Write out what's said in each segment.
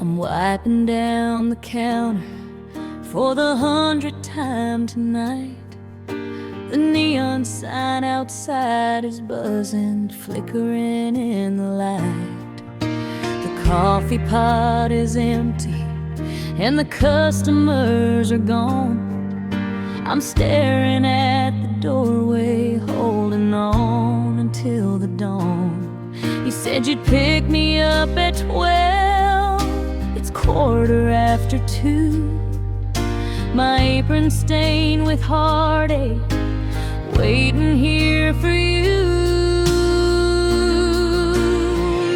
I'm wiping down the counter for the 100th time tonight. The neon sign outside is buzzing, flickering in the light. The coffee pot is empty and the customers are gone. I'm staring at the doorway, holding on until the dawn. You said you'd pick me up at 12. It's 2:15. My apron stained with heartache, waiting here for you.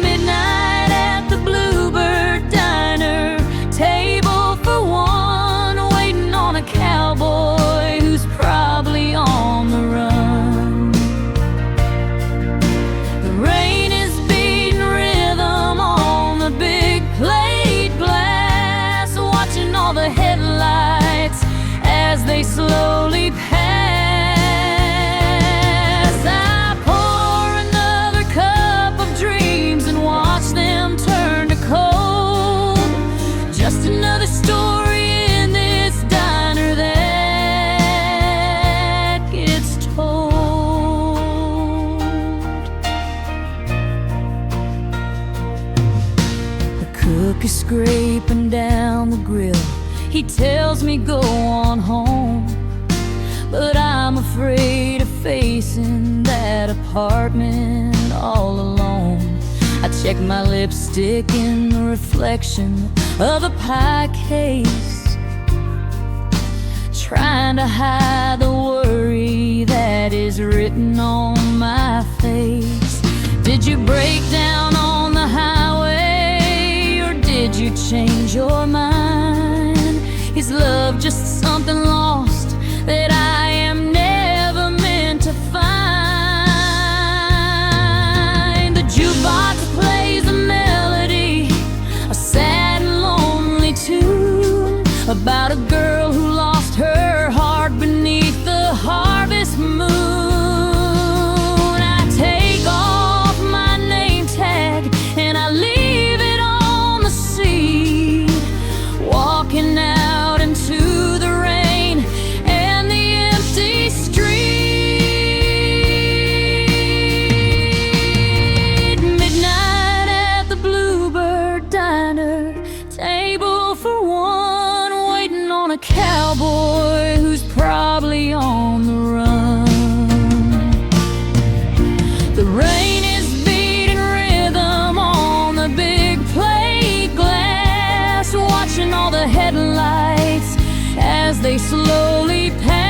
Midnight at the Bluebird Diner, table for one, waiting on a cowboy who's probably on the run. The rain is beating rhythm on the big plate glass, watching all the headlights as they slowly pass. I pour another cup of dreams and watch them turn to cold. Just another story in this diner that gets told. The cook is scraping down the grill. He tells me go on home, but I'm afraid of facing that apartment all alone. I check my lipstick in the reflection of a pie case, trying to hide the worry that is written on my face. Did you break down on the highway, or did you change your mind? Is love just something lost that I am never meant to find? The jukebox plays a melody, a sad and lonely tune, about a girl who lost her heart beneath the harvest moon. I take off my name tag and I leave it on the seat, walking out into the rain and the empty street. Midnight at the Bluebird Diner, table for one, waiting on a cowboy who's probably on the run. The rain is beating rhythm on the big plate glass, watching all the headlights as they slowly pass.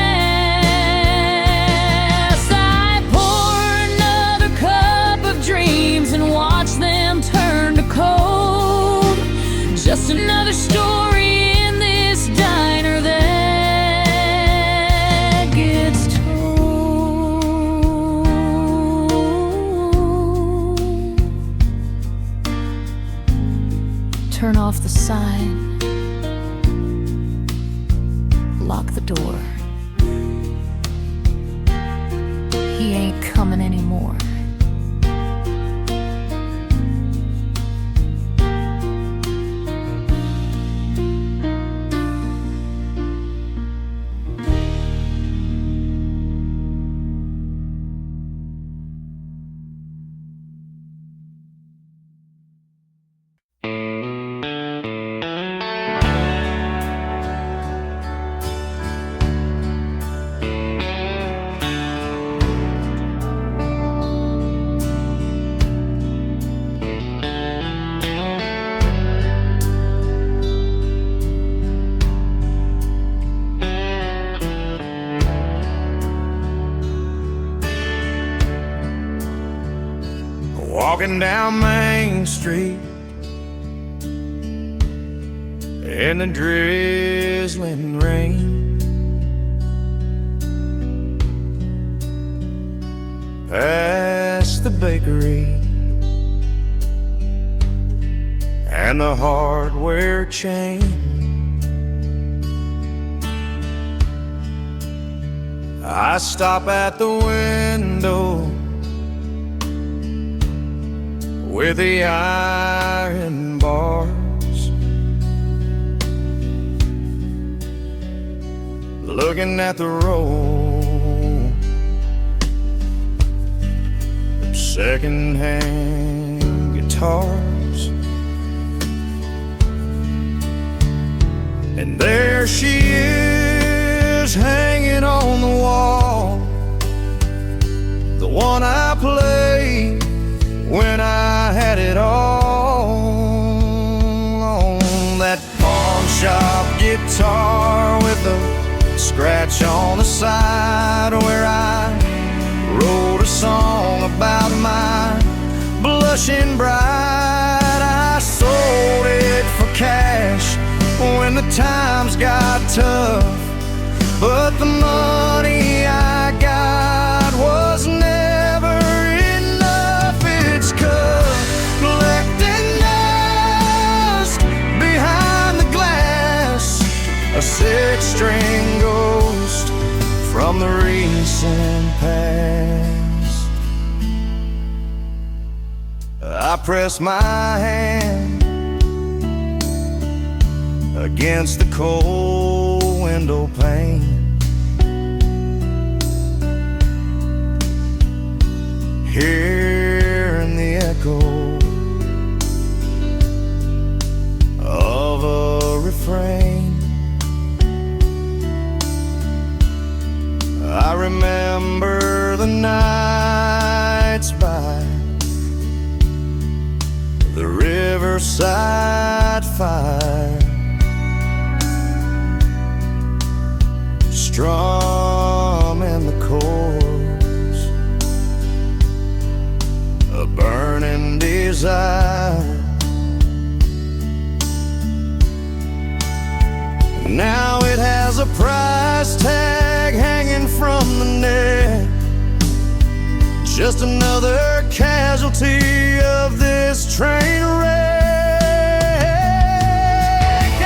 I pour another cup of dreams and watch them turn to cold. Just another story in this diner that gets told. Turn off the sign, lock the door. He ain't coming anymore. Walking down Main Street in the drizzling rain, past the bakery and the hardware chain. I stop at the window with the iron bars, looking at the row of second-hand guitars. And there she is, hanging on the wall, the one I played when I had it all. On that pawn shop guitar with a scratch on the side, where I wrote a song about my blushing bride. I sold it for cash when the times got tough, but the money I got was never enough. It's collecting dust behind the glass, a six-string ghost from the recent past. I press my hand against the cold window pane, hearing the echo of a refrain. I remember the nights by the riverside fire, strumming the chords, a burning desire. Now it has a price tag hanging from the neck, just another casualty of this train wreck. I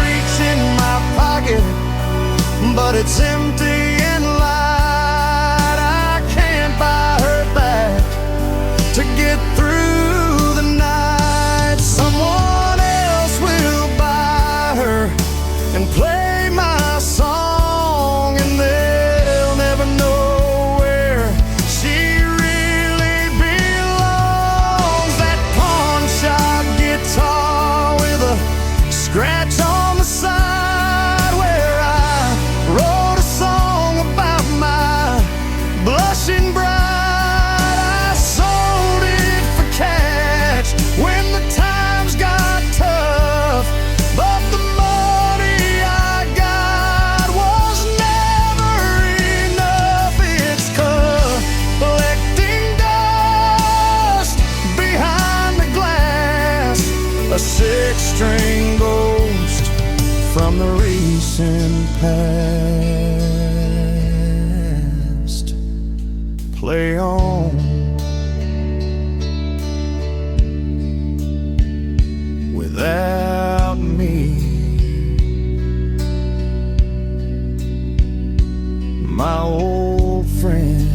reach in my pocket, but it's empty and light. I can't buy her back to get through the night. Someone else will buy her and play my song, and they'll never know where she really belongs. That pawn shop guitar with a scratch on the side, where I wrote a song about my blushing bride. I sold it for cash when the times got tough, but the money I got was never enough. It's collecting dust behind the glass, a six-string ghost from the recent past. Play on without me, my old friend.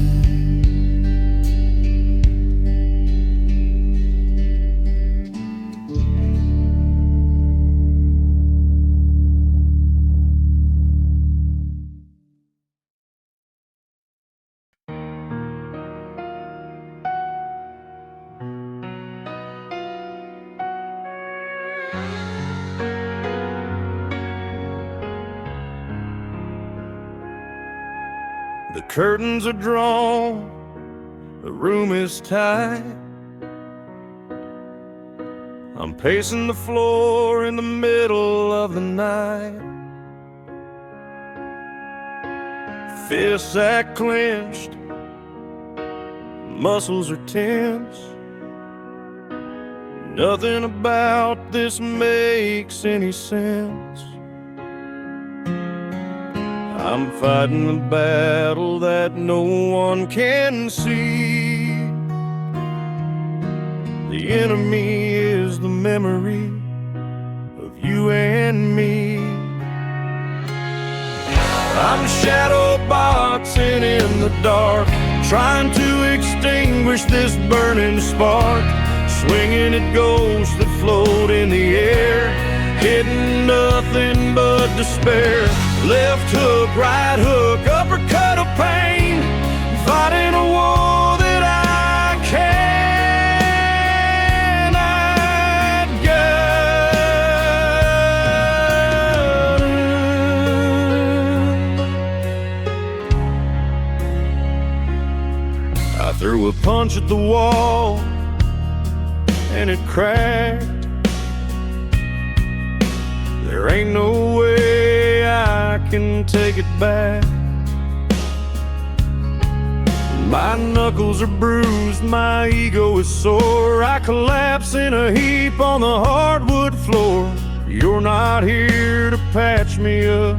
The curtains are drawn, the room is tight. I'm pacing the floor in the middle of the night. Fists act clenched, muscles are tense. Nothing about this makes any sense. I'm fighting the battle that no one can see. The enemy is the memory of you and me. I'm shadow boxing in the dark, trying to extinguish this burning spark. Swinging at ghosts that float in the air, hitting nothing but despair. Left hook, right hook, uppercut of pain, fighting a war that I cannot get. I threw a punch at the wall and it cracked. There ain't no way I can take it back. My knuckles are bruised, my ego is sore. I collapse in a heap on the hardwood floor. You're not here to patch me up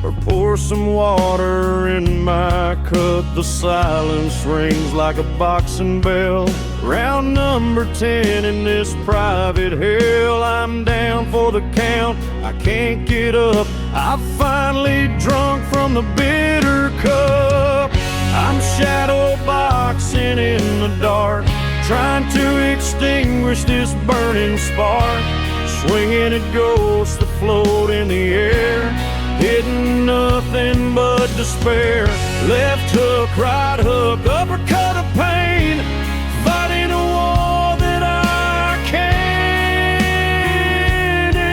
or pour some water in my cup. The silence rings like a boxing bell. Round number 10 in this private hell. I'm down for the count, I can't get up. I've finally drunk from the bitter cup. I'm shadow boxing in the dark, trying to extinguish this burning spark. Swinging at ghosts that float in the air, hitting nothing but despair. Left hook, right hook, uppercut of pain, fighting a war that I can't endure.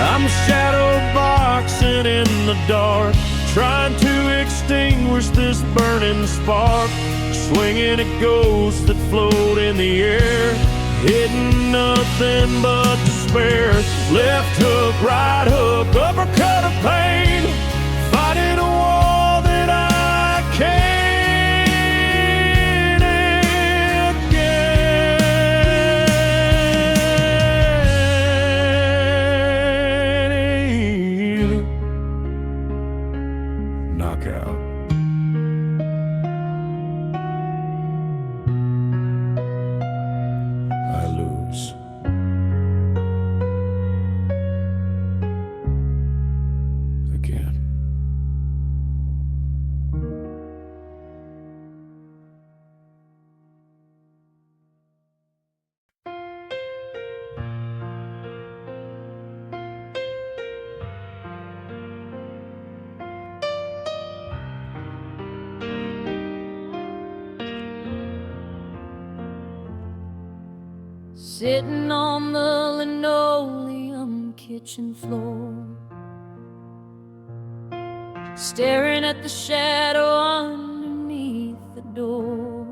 I'm shadow boxing in the dark, trying to extinguish this burning spark. Swinging at ghosts that float in the air, hitting nothing but despair. Left hook, right hook, uppercut of pain, fighting a war that I can't knockout. I lose. Again. Sitting on the linoleum kitchen floor, staring at the shadow underneath the door.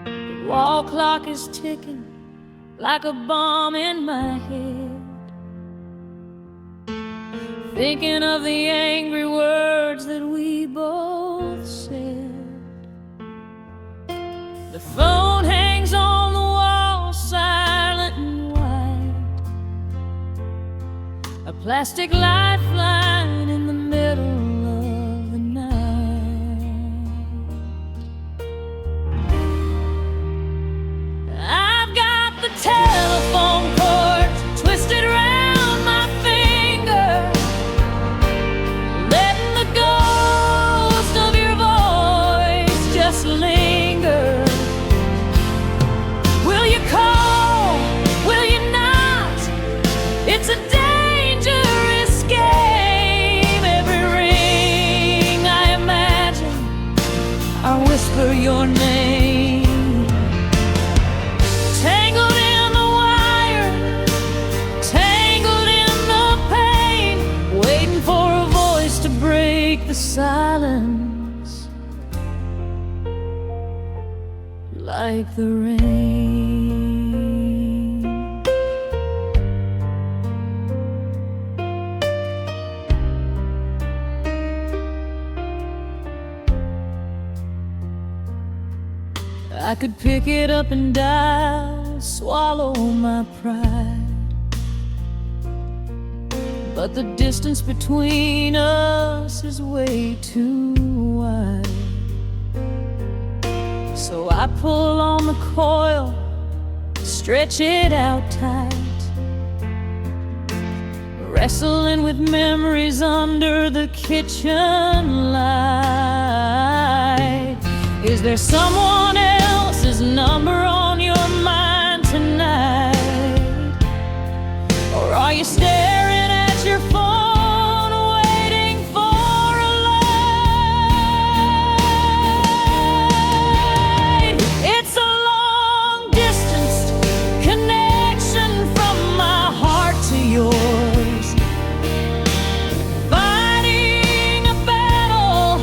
The wall clock is ticking like a bomb in my head, thinking of the angry words that we both said. The phone hangs on the wall, silent and white, a plastic lifeline in the middle of the night. I've got the telephone cord twisted around my finger, letting the ghost of your voice just linger. Will you call? Will you not? It's a dangerous game. Every ring I imagine, I whisper your name. Tangled in the wire, tangled in the pain, waiting for a voice to break the silence like the rain. I could pick it up and dial, swallow my pride, but the distance between us is way too wide. So I pull on the coil, stretch it out tight, wrestling with memories under the kitchen light. Is there someone else's number on your mind tonight? Or are you staring at your phone, waiting for a light? It's a long distance connection from my heart to yours, fighting a battle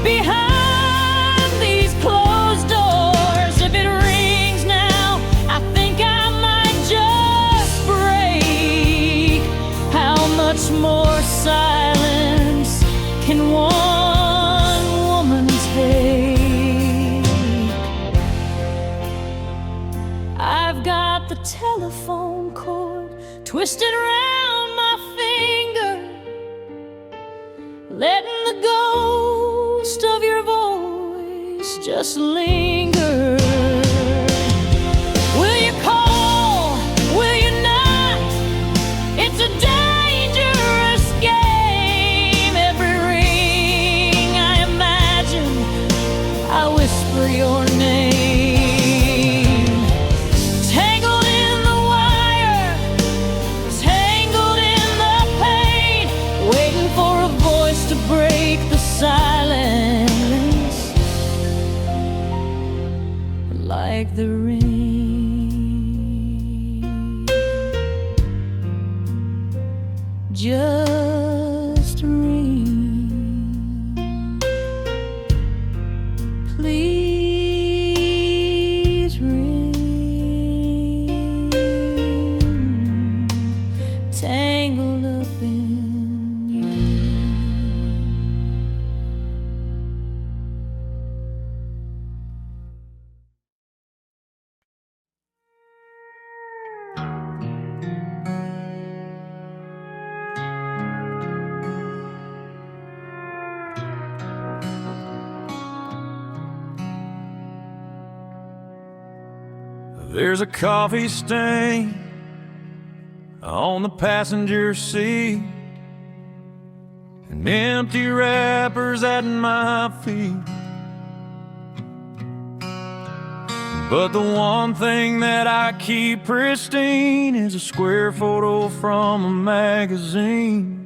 behind these closed doors. If it rings now, I think I might just break. How much more silence can one woman take? I've got the telephone cord twisted around my finger, letting the ghost of your voice just linger. Will you call? Will you not? It's a dangerous game. Every ring I imagine, I whisper your name. Tangled in the wire, tangled in the pain, waiting for a voice to break the silence, like the rain. Just ring, please ring, tangled up in you. There's a coffee stain on the passenger seat, and empty wrappers at my feet. But the one thing that I keep pristine is a square photo from a magazine.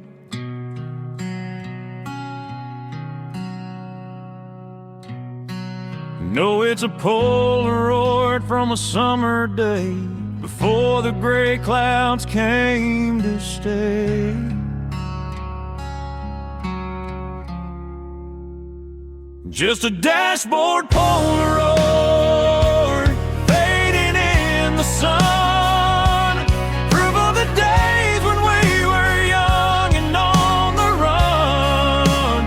No, it's a Polaroid from a summer day before the gray clouds came to stay. Just a dashboard Polaroid fading in the sun, proof of the days when we were young and on the run.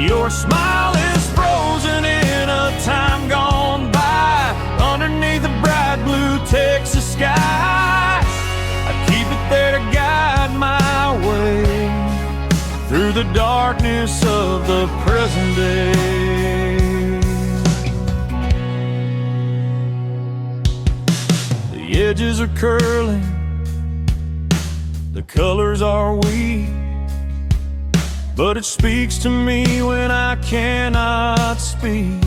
Your smile is frozen in a time gone by, underneath the bright blue Texas sky. I keep it there to guide my way through the darkness of the present day. The edges are curling, the colors are weak, but it speaks to me when I cannot speak.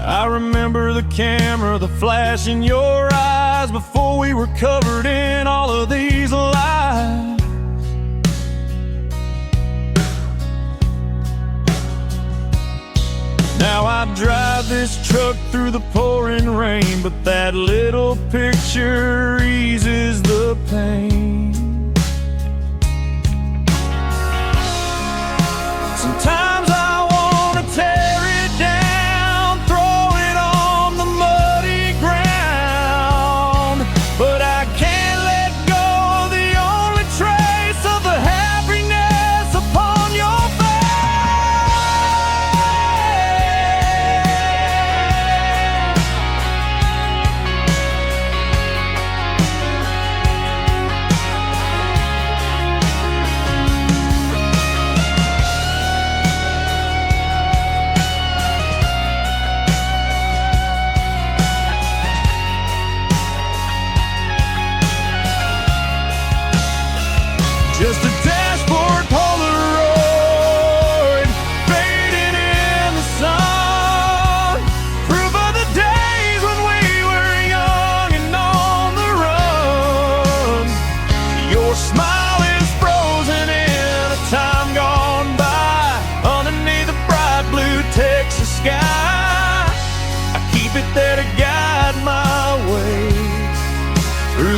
I remember the camera, the flash in your eyes before we were covered in all of these lies. Now I drive this truck through the pouring rain, but that little picture eases the pain. Sometimes I wanna tear it down, throw it on the muddy ground, but I can't let go of the only trace of the happiness upon your face.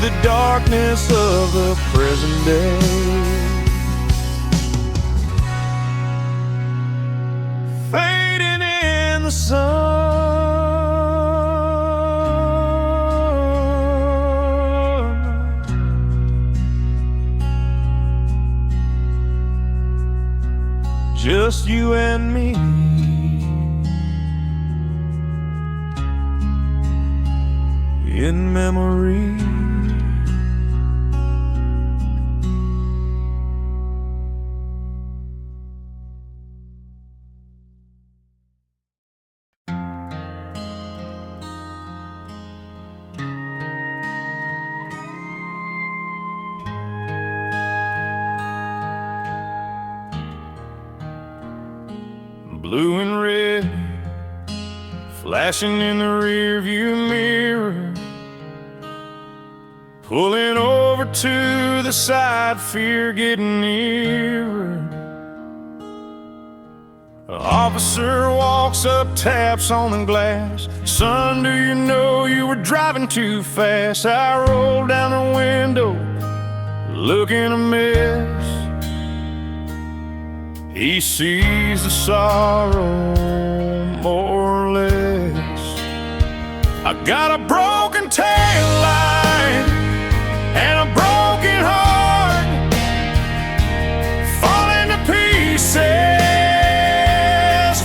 the darkness of the present day. Fading in the sun, just you and me, in memory. Blue and red, flashing in the rearview mirror, pulling over to the side, fear getting nearer. An officer walks up, taps on the glass. Son, do you know you were driving too fast? I roll down the window, looking a mess. He sees the sorrow, more or less. I got a broken taillight and a broken heart, falling to pieces,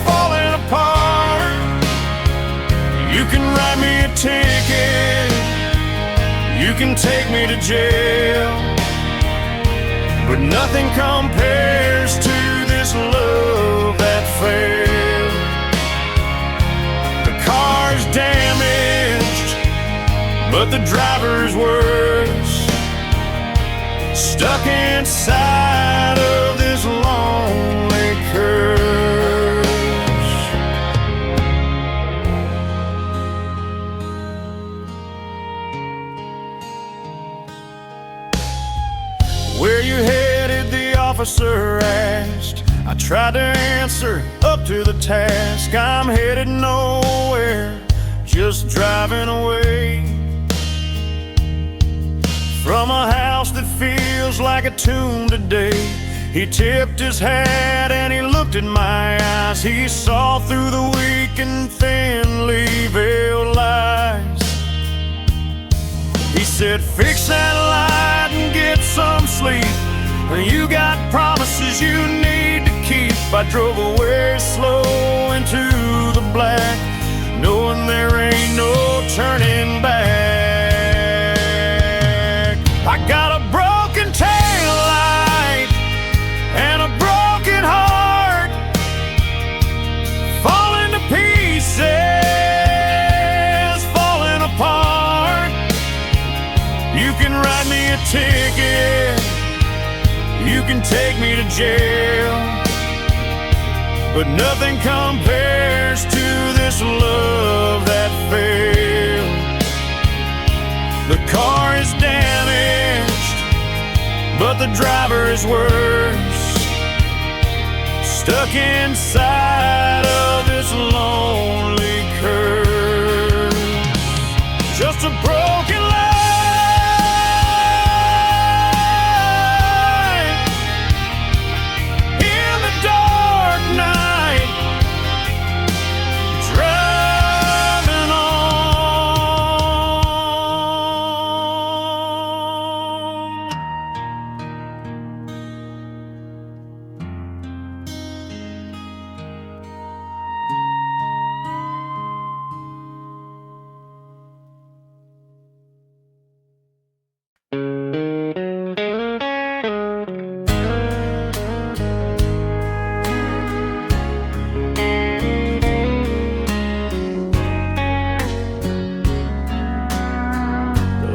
falling apart. You can write me a ticket, you can take me to jail, but nothing compares to this love that failed. The car's damaged, but the driver's worse, stuck inside of this lonely curse. Where you headed, the officer asked. I tried to answer up to the task. I'm headed nowhere, just driving away from a house that feels like a tomb today. He tipped his hat and he looked in my eyes. He saw through the weak and thinly veiled lies. He said, fix that light and get some sleep. You got promises you need to keep. I drove away slow into the black, knowing there ain't no turning back. I got a broken taillight and a broken heart, falling to pieces, falling apart. You can write me a ticket, you can take me to jail, but nothing compares to this love that failed. The car is damaged, but the driver is worse, stuck inside of this lonely curse. Just a broken life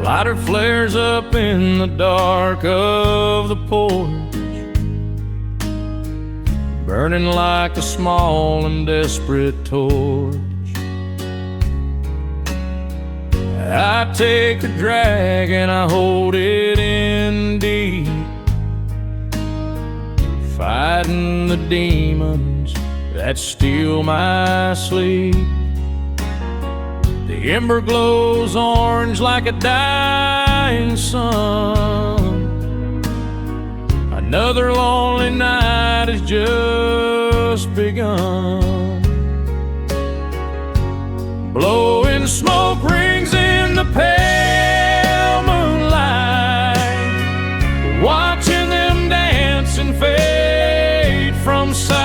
lighter flares up in the dark of the porch, burning like a small and desperate torch. I take the drag and I hold it in deep, fighting the demons that steal my sleep. The The ember glows orange like a dying sun. Another lonely night has just begun. Blowing smoke rings in the pale moonlight, watching them dance and fade from sight.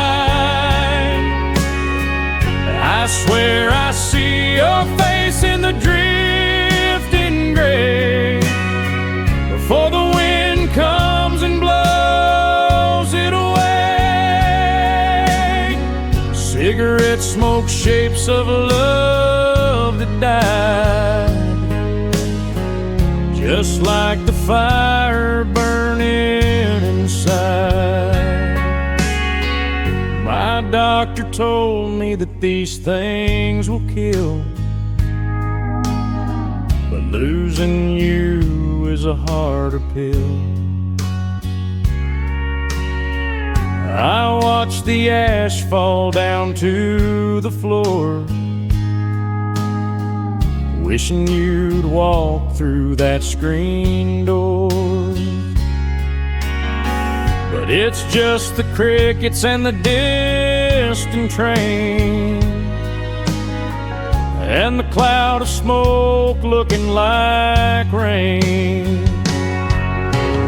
I swear I see your face in the drifting gray before the wind comes and blows it away. Cigarette smoke, shapes of love that died, just like the fire burning inside. My doctor told me that these things will kill, but losing you is a harder pill. I watch the ash fall down to the floor, wishing you'd walk through that screen door. But it's just the crickets and the distant train, and the cloud of smoke looking like rain.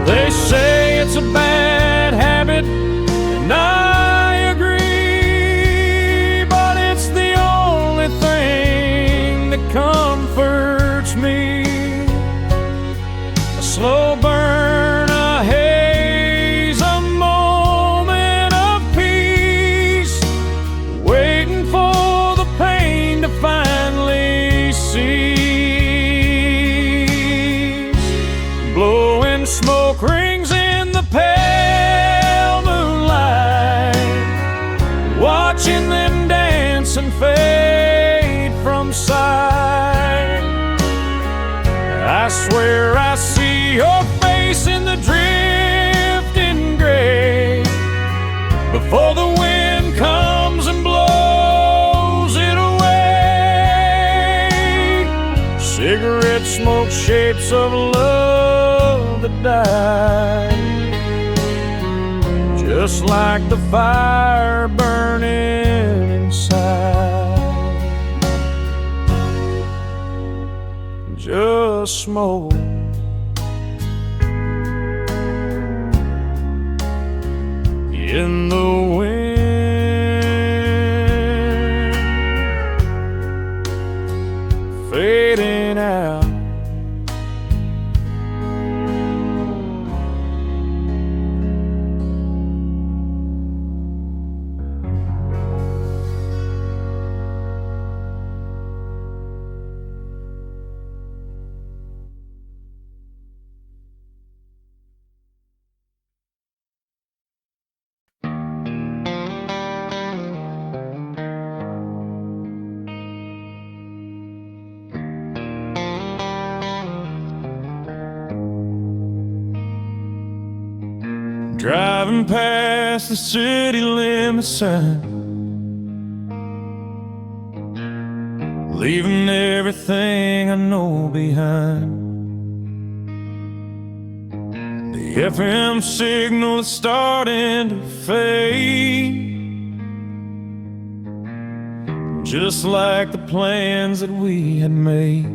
They say it's a bad habit, and I agree, but it's the only thing that comforts me. A slow burn, a haze, a moment of peace, waiting for the pain to finally cease. Blowing smoke rings in the pale moonlight, watching them dance and fade from sight. I swear I see your face in the drifting gray before the wind comes and blows it away. Cigarette smoke, shapes of love that died, just like the fire burning inside. Just smoke in the wind, fading out. Driving past the city limit sign, leaving everything I know behind. The FM signal is starting to fade, just like the plans that we had made.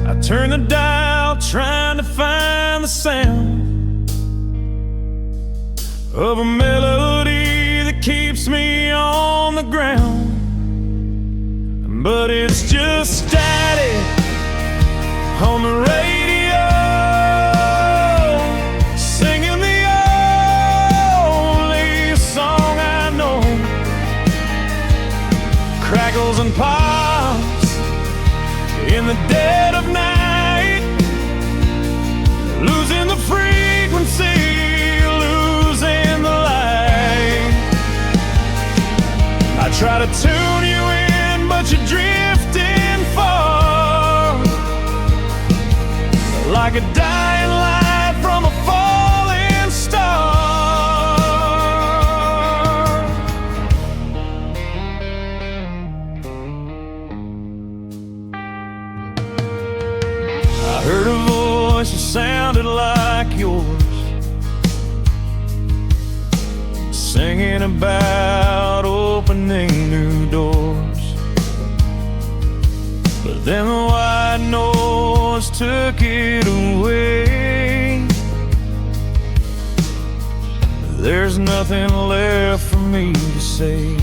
I turn the dial, trying to find the sound of a melody that keeps me on the ground. But it's just static on the radio, singing the only song I know. Crackles and pops in the dead of night, losing the frequency, losing the light. I try to tune you in, but you're drifting far, like a dying light from a falling star. heard a voice that sounded like yours, singing about opening new doors. But then the white noise took it away. There's nothing left for me to say.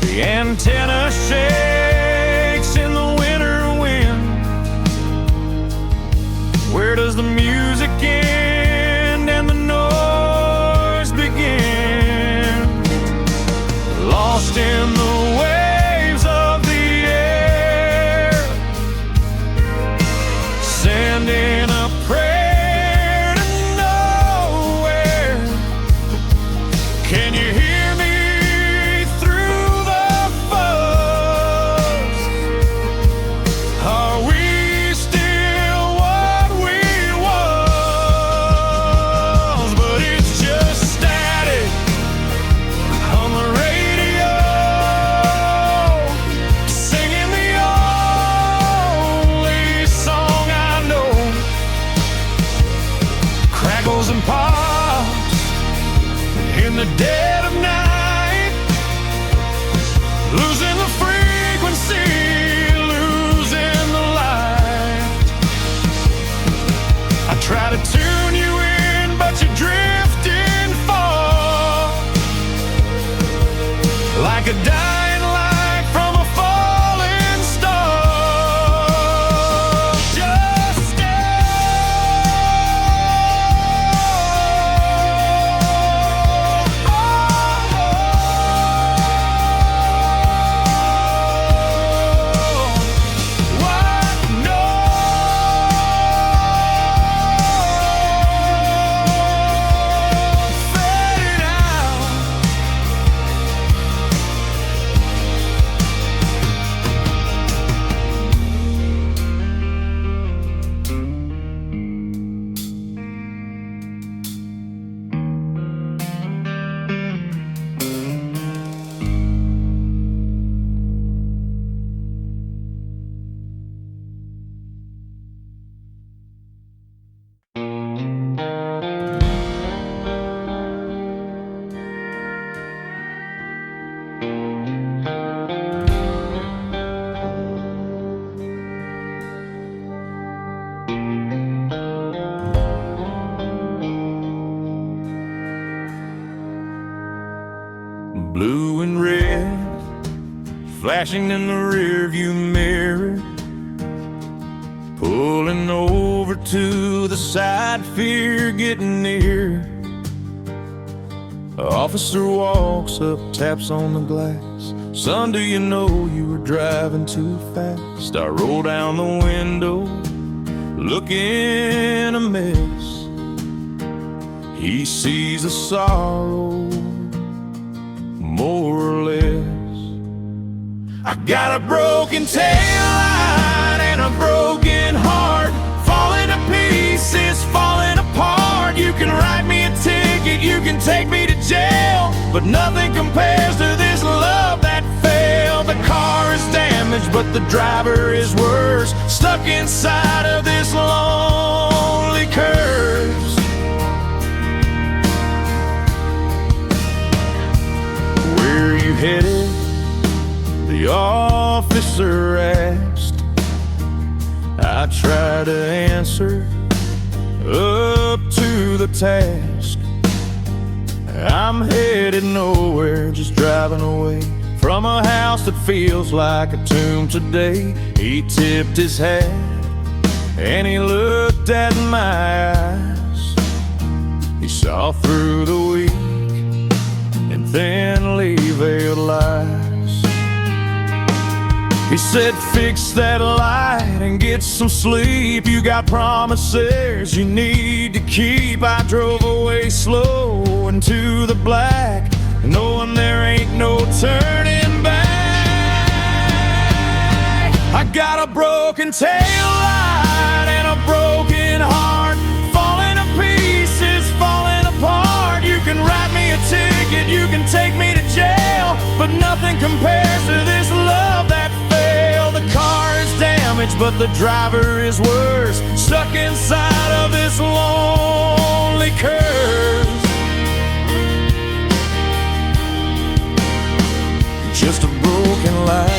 The antenna shakes in the winter wind. Where does the music end and the noise begin? Lost in the waves of the air, sending a prayer to nowhere. Can you hear me through the fuzz? Are we still what we was? But it's just static on the radio, singing the only song I know. Crackles and pops in the dead of night, losing the frequency, losing the light. I try to tune you in, but you're drifting far, like a dying light from a falling star. Just stay. What? No. Fading out. Blue and red, flashing in the rearview mirror, pulling over to the side, fear getting near. Officer walks up, taps on the glass. Son, do you know you were driving too fast? I roll down the window, looking a mess. He sees the sorrow, more or less. I got a broken taillight and a broken heart, falling to pieces, falling apart. You can write me a ticket, you can take me to jail, but nothing compares to this love that failed. The car is damaged, but the driver is worse, stuck inside of this lonely curse. Where are you headed? The officer asked. I try to answer, up to the task. I'm headed nowhere, just driving away from a house that feels like a tomb today. He tipped his hat and he looked at my eyes. He saw through the weak and thinly veiled lies. He said, fix that light and get some sleep. You got promises you need to keep. I drove away slow into the black, knowing there ain't no turning back. I got a broken taillight and a broken heart, falling to pieces, falling apart. You can write me a ticket, you can take me to jail, but nothing compares to this love that failed. The car is damaged, but the driver is worse, stuck inside of this lonely curse. Just a broken light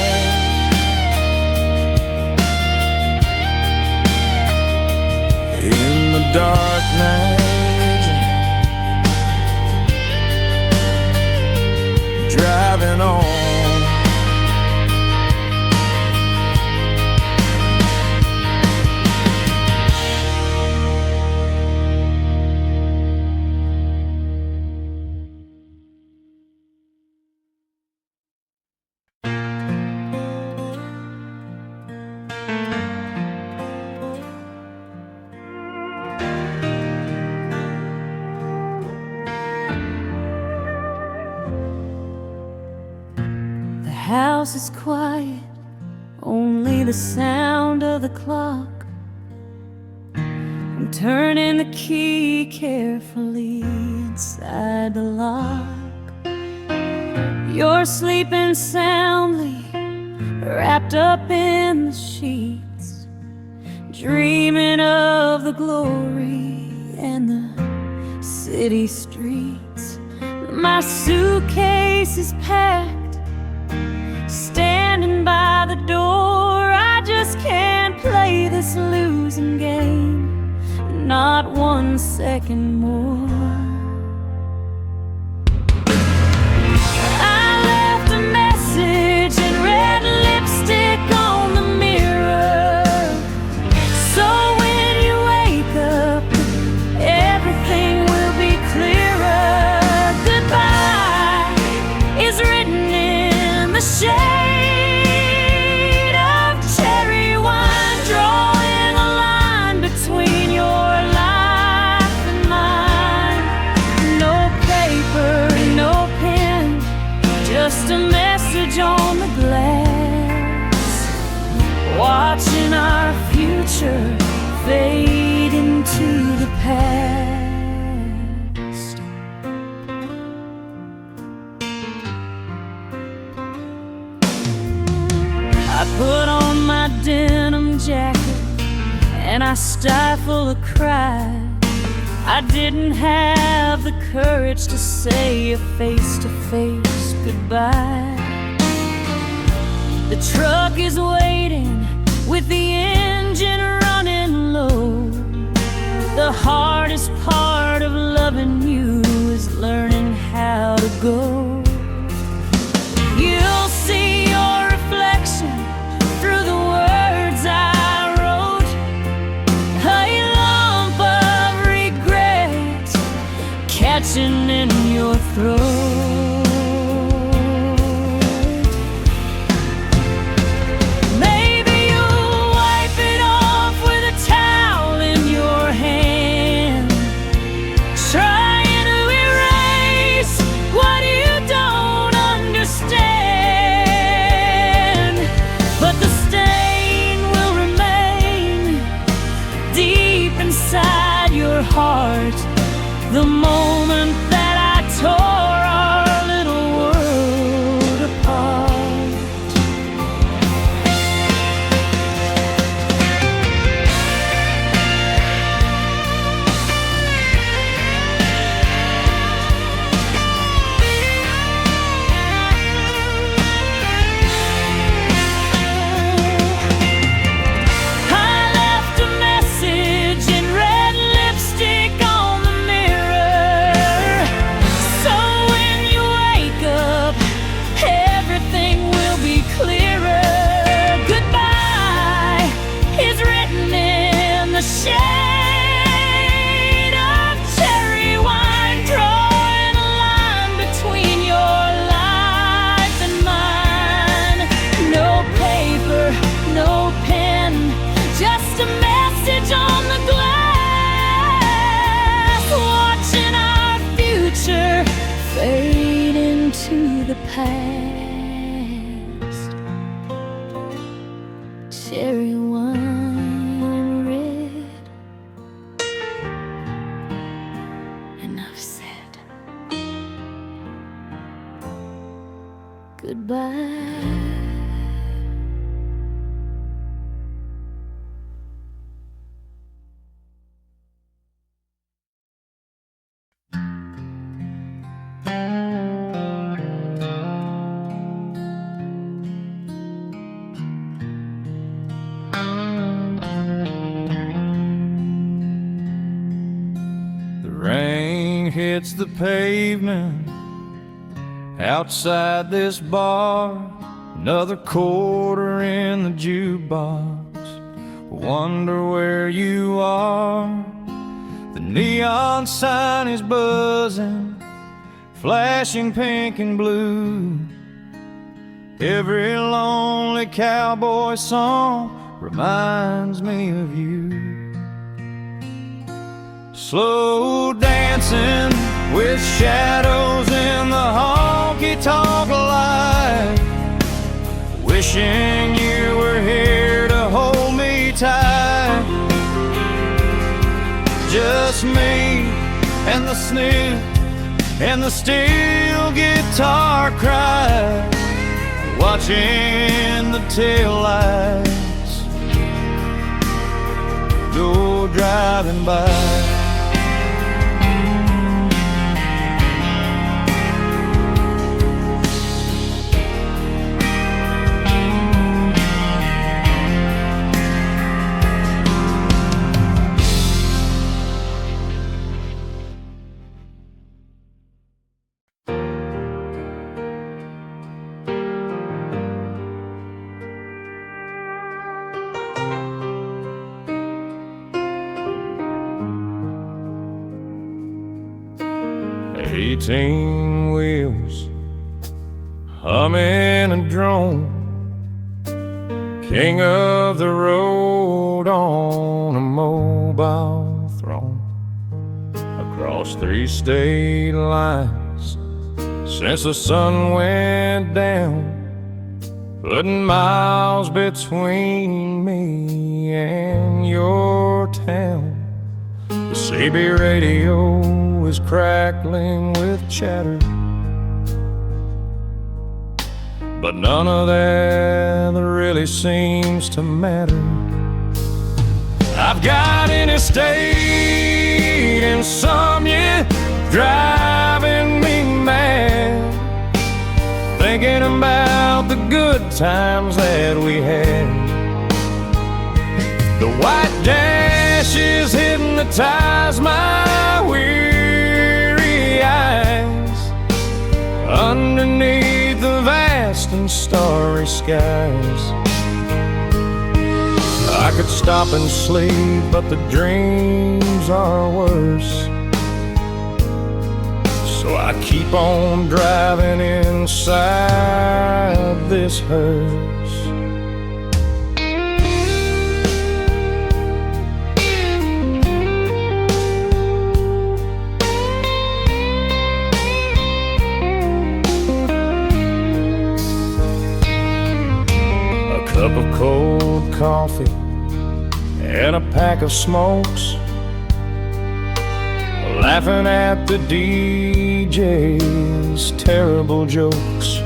in the dark night, driving on. The house is quiet, only the sound of the clock. I'm turning the key carefully inside the lock. You're sleeping soundly, wrapped up in the sheets, dreaming of the glory and the city streets. My suitcase is packed, standing by the door. I just can't play this losing game, not 1 second more. I left a message in red lipstick on the mirror, so when you wake up, everything will be clearer. Goodbye is written in the shade of cherry wine, drawing a line between your life and mine. No paper, no pen, just a message on the glass, watching our future fade into the past. I put on my denim jacket and I stifle a cry. I didn't have the courage to say a face-to-face goodbye. The truck is waiting with the engine running low. The hardest part of loving you is learning how to go. You'll see your reflection through the words I wrote, a lump of regret catching in your throat. Maybe you'll wipe it off with a towel in your hand, trying to erase what you hits the pavement outside this bar. Another quarter in the jukebox, wonder where you are. The neon sign is buzzing, flashing pink and blue. Every lonely cowboy song reminds me of you. Slow dancing with shadows in the honky tonk light, wishing you were here to hold me tight. Just me and the sniff and the steel guitar cry, watching the taillights go driving by. 18 wheels humming a drone, king of the road on a mobile throne, across 3 state lines since the sun went down, putting miles between me and your town. The CB radio is crackling with chatter, but none of that really seems to matter. I've got interstate insomnia driving me mad, thinking about the good times that we had. The white dashes hypnotize my weary eyes underneath the vast and starry skies. I could stop and sleep, but the dreams are worse, so I keep on driving inside this hearse. Cup of cold coffee and a pack of smokes, laughing at the DJ's terrible jokes.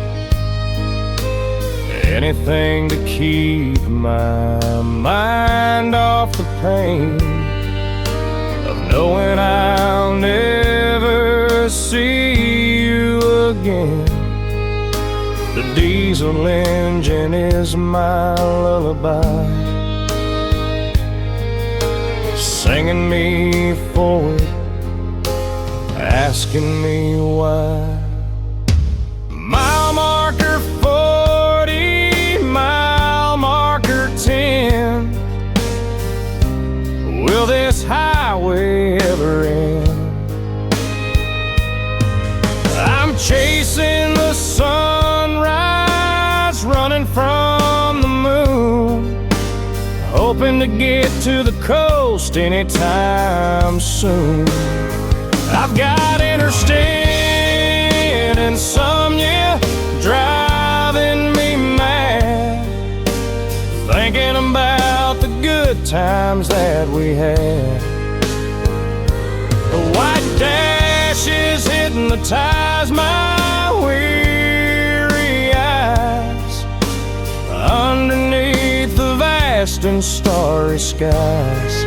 Anything to keep my mind off the pain of knowing I'll never see you again. The diesel engine is my lullaby, singing me forward, asking me why. Mile marker 40, mile marker 10. Will this highway ever end? I'm chasing the sunrise, running from the moon, hoping to get to the coast anytime soon. I've got interstate insomnia driving me mad, thinking about the good times that we had. The white dashes hypnotize my weary eyes underneath the vast and starry skies.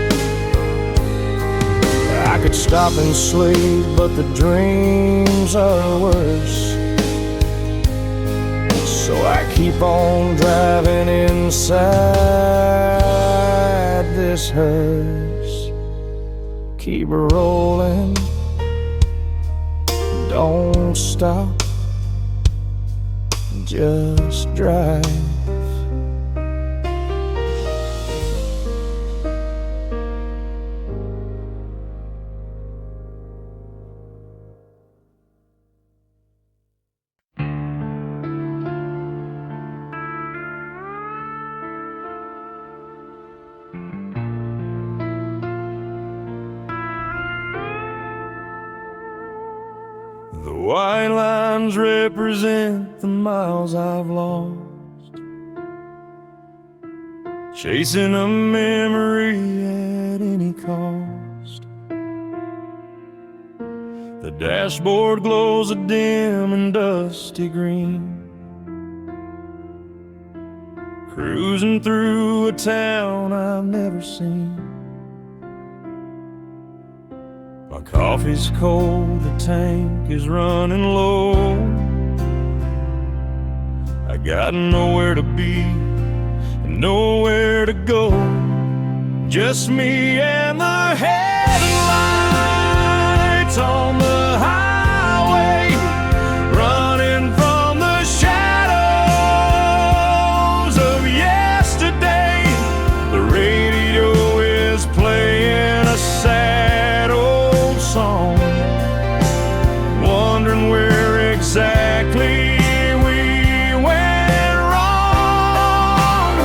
I could stop and sleep, but the dreams are worse, so I keep on driving inside this hearse. Keep rolling, Don't stop, just drive. The white lines represent the miles I've lost, chasing a memory at any cost. The dashboard glows a dim and dusty green, cruising through a town I've never seen. My coffee's cold, the tank is running low. I got nowhere to be and nowhere to go. Just me and the headlights on the highway, running from the shadows of yesterday. The radio is playing a sad old song, wondering where exactly we went wrong.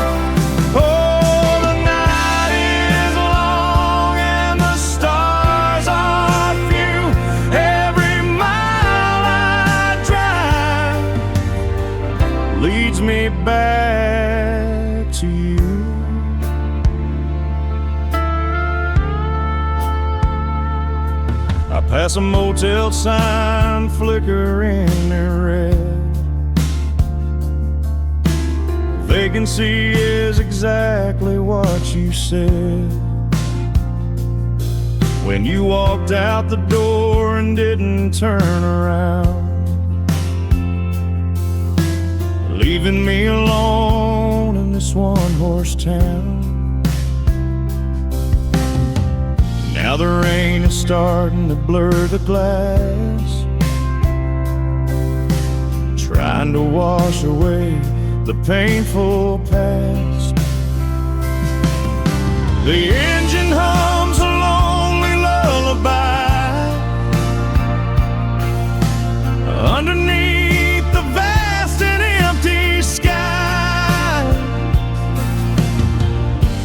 Oh, the night is long and the stars are few. Every mile I drive leads me back to you. I pass a motel sign flickering in red. Vacancy is exactly what you said when you walked out the door and didn't turn around, leaving me alone in this one-horse town. Now the rain is starting to blur the glass, trying to wash away the painful past. The engine hums a lonely lullaby underneath the vast and empty sky.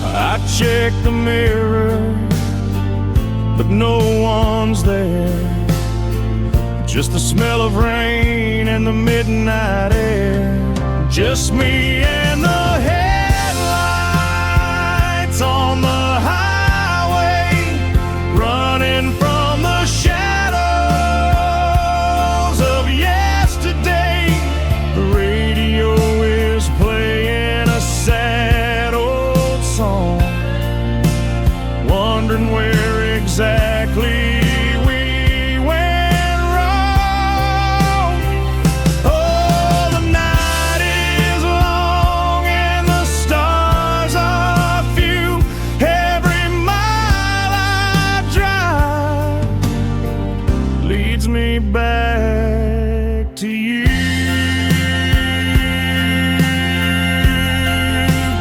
I check the mirror, but no one's there. Just the smell of rain and the midnight air. Just me and the headlights on the highway, running from the shadows of yesterday. The radio is playing a sad old song, wondering where exactly we went wrong. Oh, the night is long and the stars are few. Every mile I drive leads me back to you.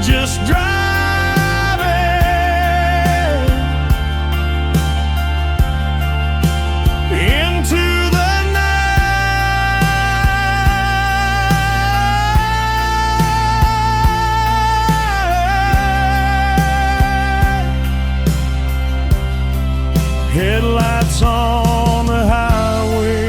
Just driving into the night. Headlights on the highway.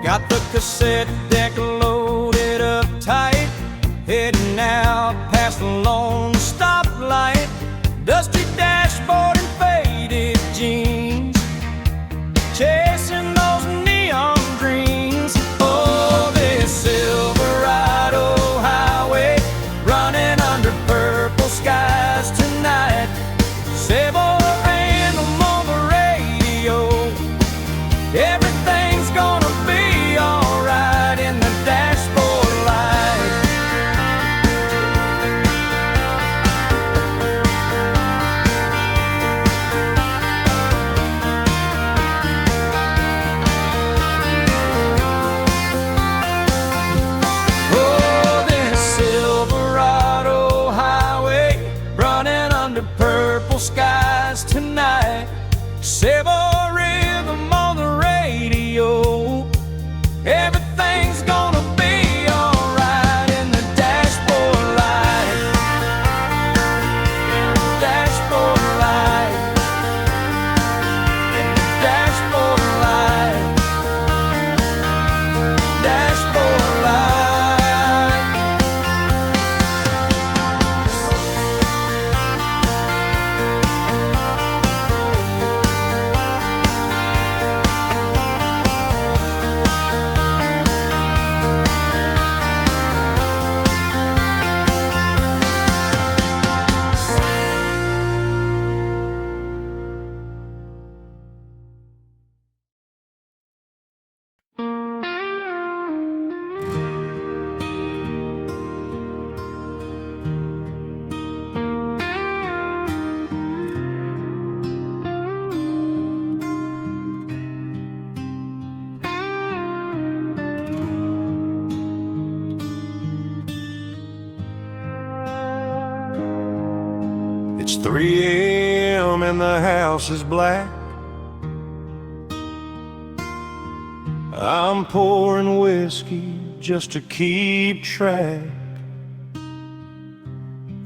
Got the cassette deck loaded up Sable rhythm on the radio. Everything's gonna be alright in the dashboard light. Oh, this Silverado highway running under purple skies tonight. Sable rhythm on the radio. Everything's gonna be alright in the dashboard light. In the dashboard light. In the dashboard light. Dashboard light. It's 3 a.m. and the house is black. I'm pouring whiskey just to keep track.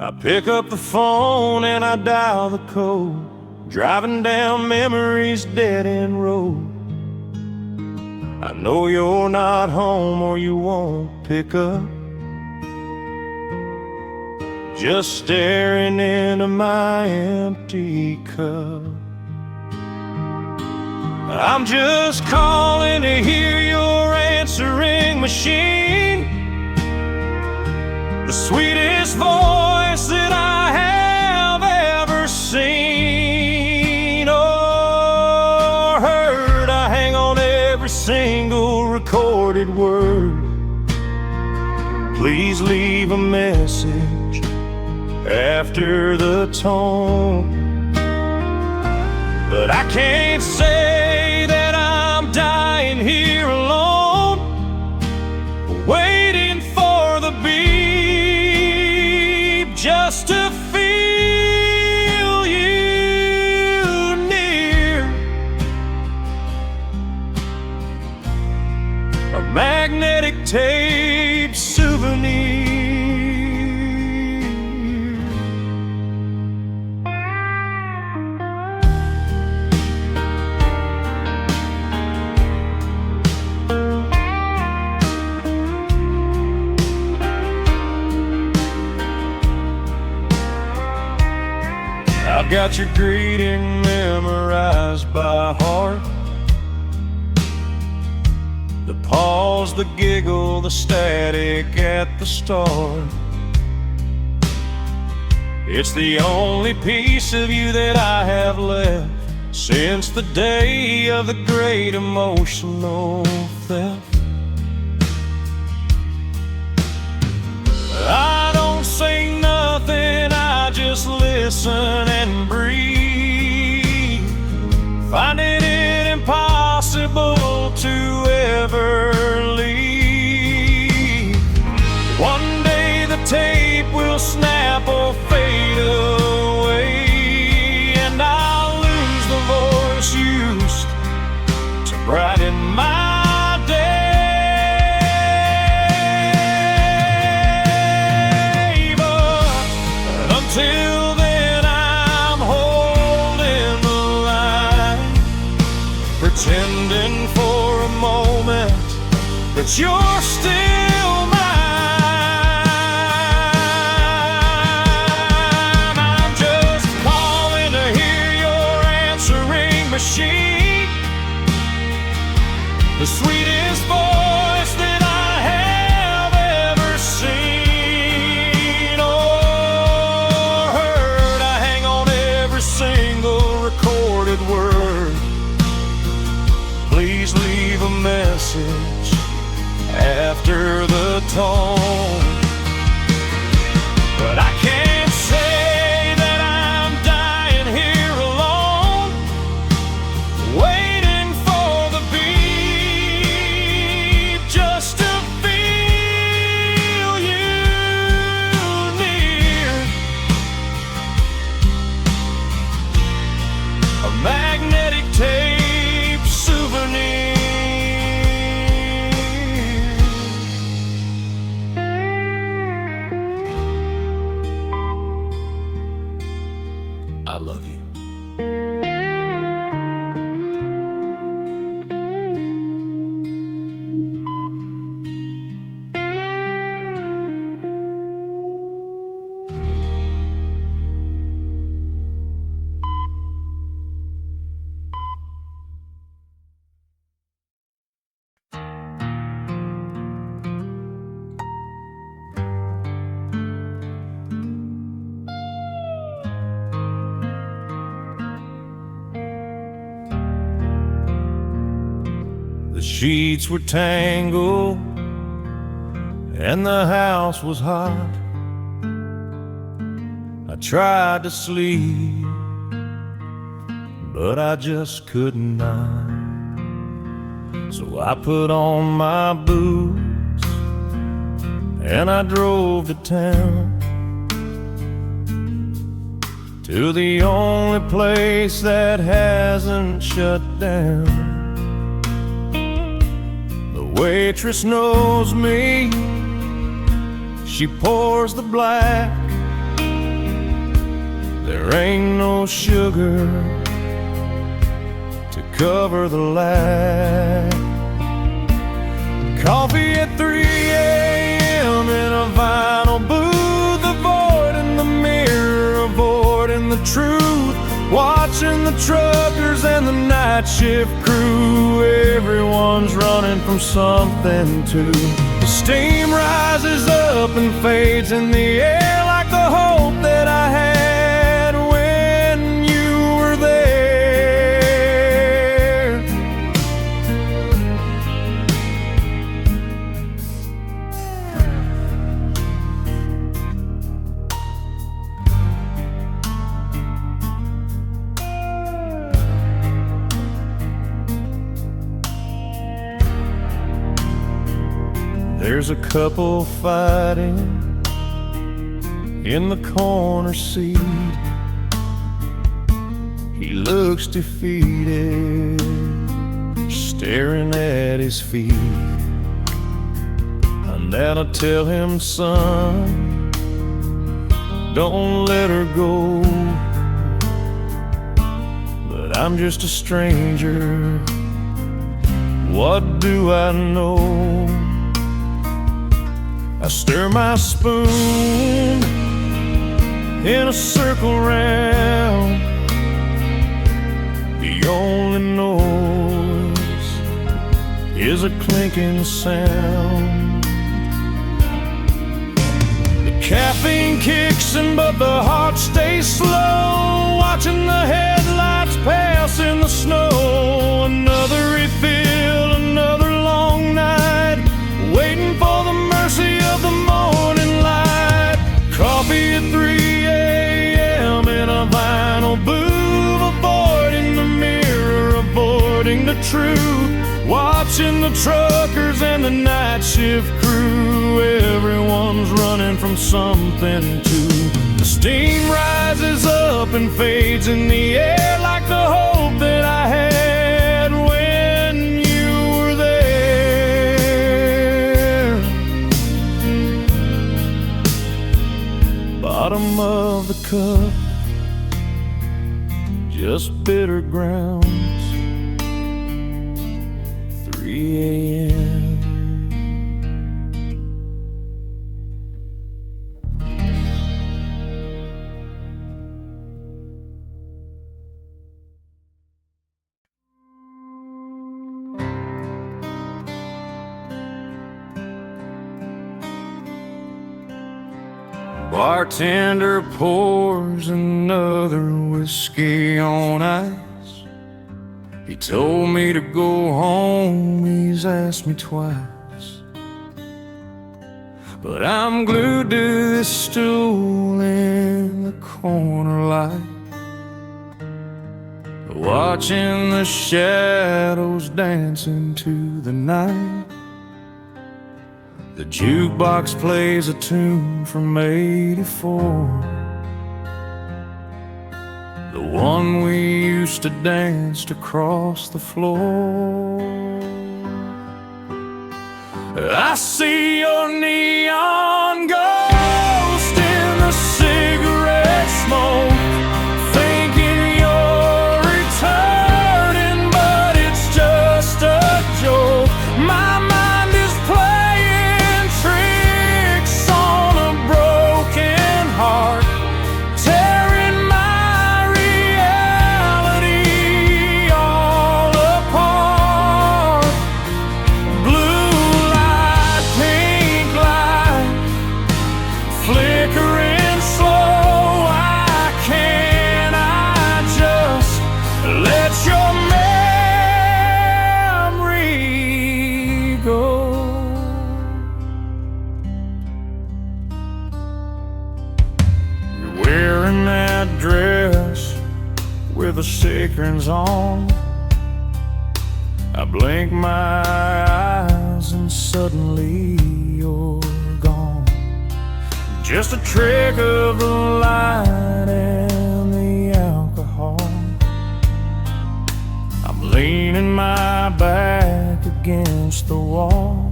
I pick up the phone and I dial the code, driving down memory's dead-end road. I know you're not home or you won't pick up. Just staring into my empty cup. I'm just calling to hear your answering machine, the sweetest voice that I have ever seen or heard. I hang on every single recorded word. Please leave a message after the tone. But I can't say that I'm dying here alone, waiting for the beep just to feel you near. A magnetic tape souvenir. I've got your greeting memorized by heart. The pause, the giggle, the static at the start. It's the only piece of you that I have left since the day of the great emotional theft. I don't say nothing, I just listen and breathe, finding it impossible to ever leave. One day the tape will snap or fade away, and I'll lose the voice used to brighten my day. But until then I'm holding the line, pretending for a moment that you're still mine. I'm just calling to hear your answering machine, the sweetest voice that I have ever seen or heard. I hang on every single message after the tone. But I can't say that I'm dying here alone, waiting for the beat just to feel you near. A magnetic tape souvenir. I love you. The sheets were tangled and the house was hot. I tried to sleep, but I just could not. So I put on my boots and I drove to town, to the only place that hasn't shut down. The waitress knows me, she pours the black. There ain't no sugar to cover the lack. Coffee at 3 a.m. in a vinyl booth, avoiding the mirror, avoiding the truth, watching the truckers and the night shift crew. Everyone's running from something too. The steam rises up and fades in the air like the hope that I had when you were there. There's a couple fighting in the corner seat. He looks defeated, staring at his feet. And then I tell him, son, don't let her go. But I'm just a stranger, what do I know? I stir my spoon in a circle round. The only noise is a clinking sound. The caffeine kicks in, but the heart stays slow, watching the headlights pass in the snow. Another refill, another long night, waiting for the mercy of the morning light. Coffee at 3 a.m. in a vinyl booth, avoiding the mirror, avoiding the truth, watching the truckers and the night shift crew. Everyone's running from something too. The steam rises up and fades in the air like the hope that I had when you were there. Bottom of the cup, just bitter grounds. 3 a.m. Bartender pours another whiskey on ice. He told me to go home, he's asked me twice, but I'm glued to this stool in the corner light, watching the shadows dance into the night. The jukebox plays a tune from '84, the one we used to dance across the floor. I see your neon ghost in the cigarette smoke, thinking you're returning, but it's just a joke. My mind is playing tricks on a broken heart, tearing my reality all apart. Blue light, pink light, flickering slow. Why can't I just let your memory go? You're wearing that dress with the sequins on. I blink my eyes and suddenly you're gone. Just a trick of the light and the alcohol. I'm leaning my back against the wall.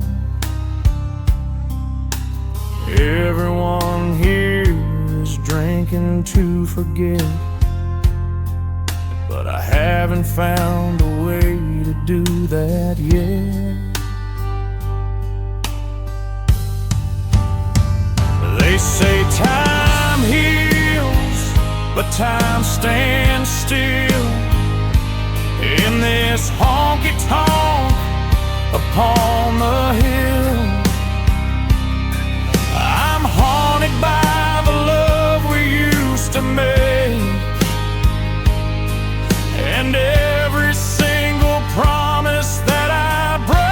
Everyone here is drinking to forget, but I haven't found a way to do that yet. They say time heals, but time stands still in this honky tonk upon the hill. I'm haunted by the love we used to make, and every single promise that I break.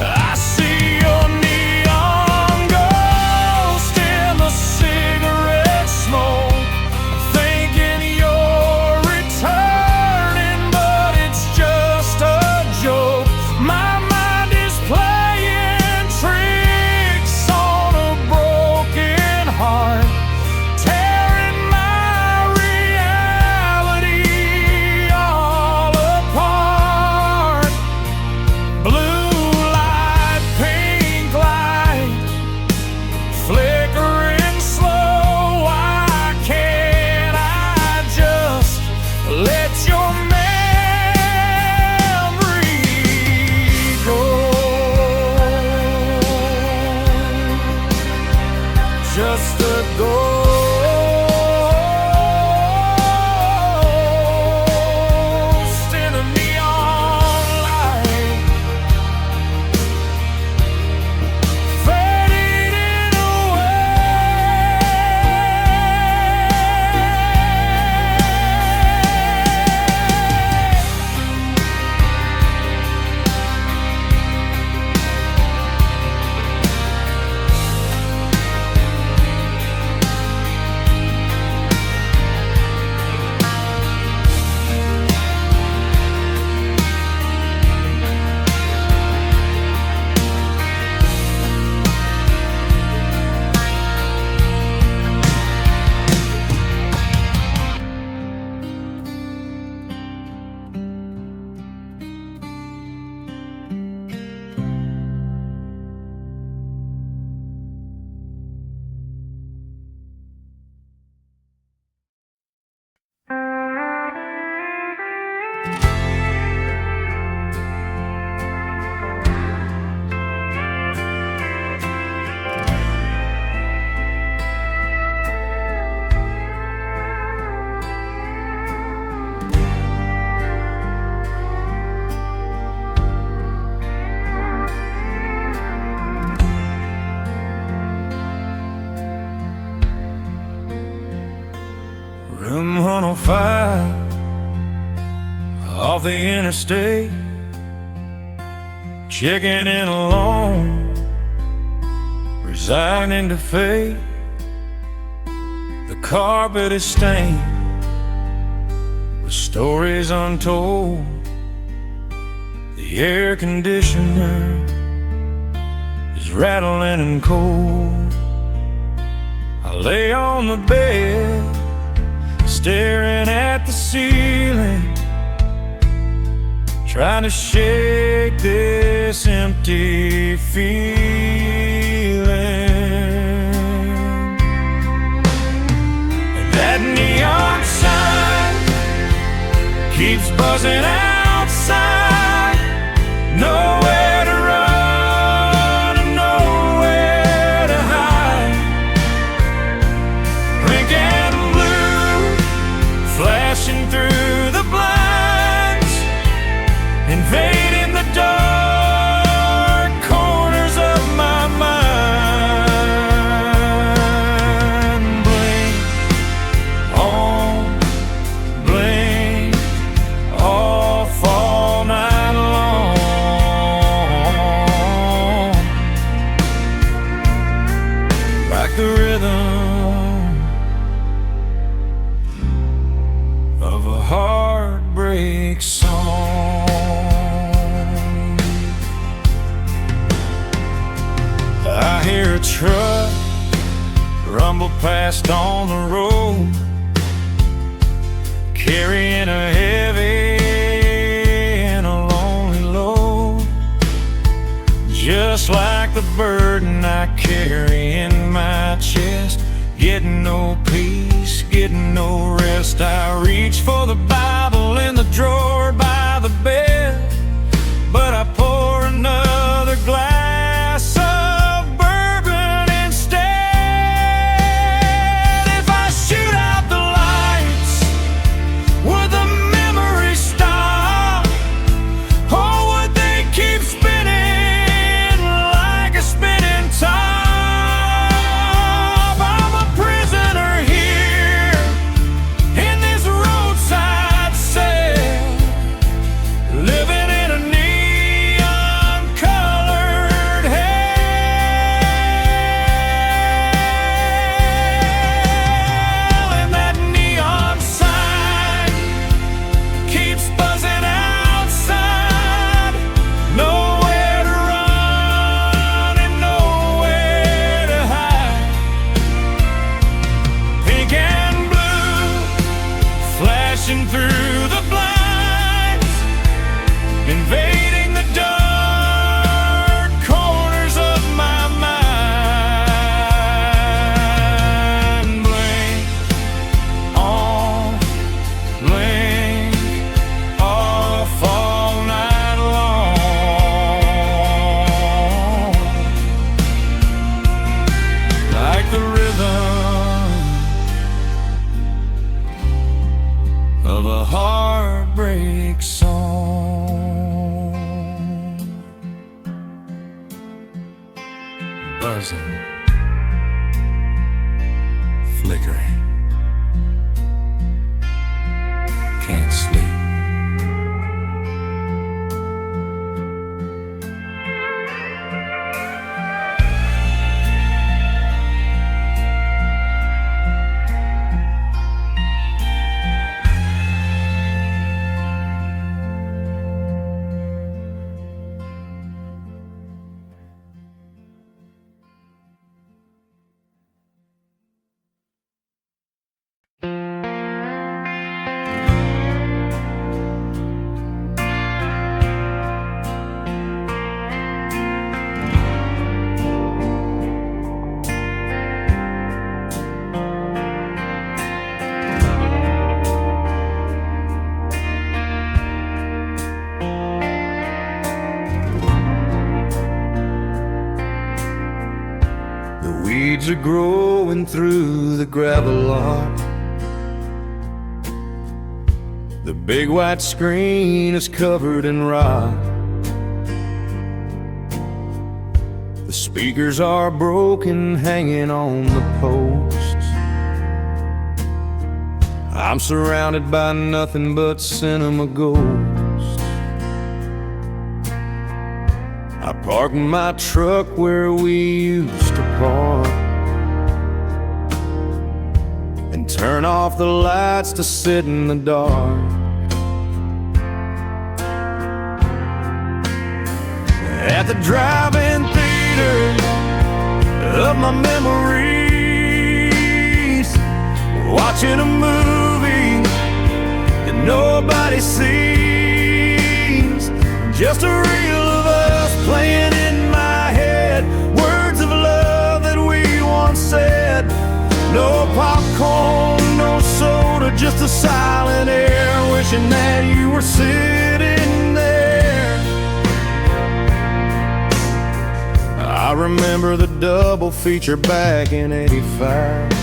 I see your neon ghost in the cigarette smoke, thinking you're returning, but it's just a joke. Room 105 off the interstate, checking in alone, resigning to fate. The carpet is stained with stories untold. The air conditioner is rattling and cold. I lay on the bed, staring at the ceiling, trying to shake this empty feeling. And that neon sign keeps buzzing outside. Nowhere to run and nowhere to hide. Pink and blue flashing through the blinds, invading the dark corners of my mind. Blink on, blink off all night long, like the rhythm of a heartbreak song. I hear a truck rumble past on the road, carrying a heavy and a lonely load, just like the burden I carry in my chest. Getting no peace, getting no rest. I reach for the Bible in the drawer by the bed, but I pour another glass of bourbon instead. If I shoot out the lights, would the memories stop? Or would they keep spinning like a spinning top? I'm a prisoner here in this roadside cell, living in a neon-colored hell. And that neon sign keeps buzzing outside. Nowhere to run and nowhere to hide. Pink and blue flashing through the blinds, invading the dark corners of my mind. Blink on, blink off all night long, like the rhythm of a heartbreak song. Buzzing, flickering, can't sleep. The weeds are growing through the gravel lot. The big white screen is covered in rot. The speakers are broken, hanging on the posts. I'm surrounded by nothing but cinema ghosts. I park my truck where we used to park and turn off the lights to sit in the dark. At the drive-in theater of my memories, watching a movie that nobody sees, just a reel of us playing in my head, words of love that we once said. No popcorn, no soda, just a silent air, wishing that you were sitting there. I remember the double feature back in '85,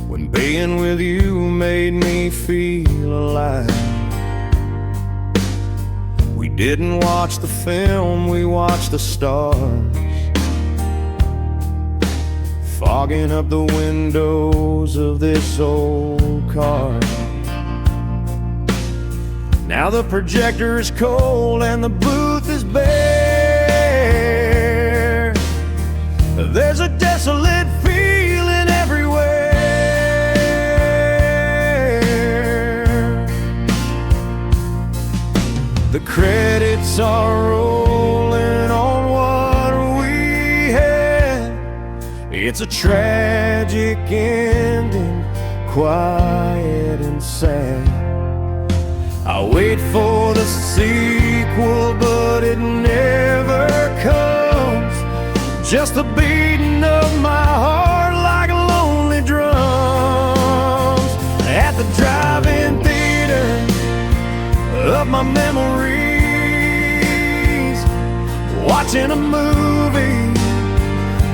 when being with you made me feel alive. We didn't watch the film, we watched the stars, fogging up the windows of this old car. Now the projector is cold and the booth is bare. There's a desolate feeling everywhere. The credits are rolling on what we had. It's a tragic ending, quiet and sad. I wait for the sequel, but it never comes. Just the beating of my heart like lonely drums. At the drive-in theater of my memories, watching a movie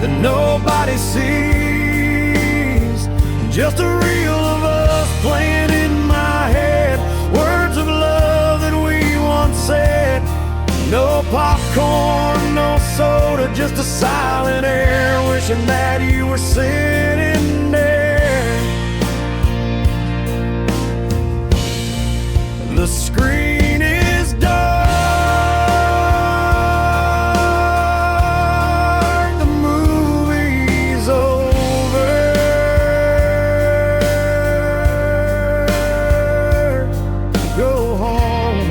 that nobody sees, just a reel of us playing in my head, words of love that we once said. No popcorn, no soda, just a silent air, wishing that you were sitting there. The screen is dark, the movie's over. Go home.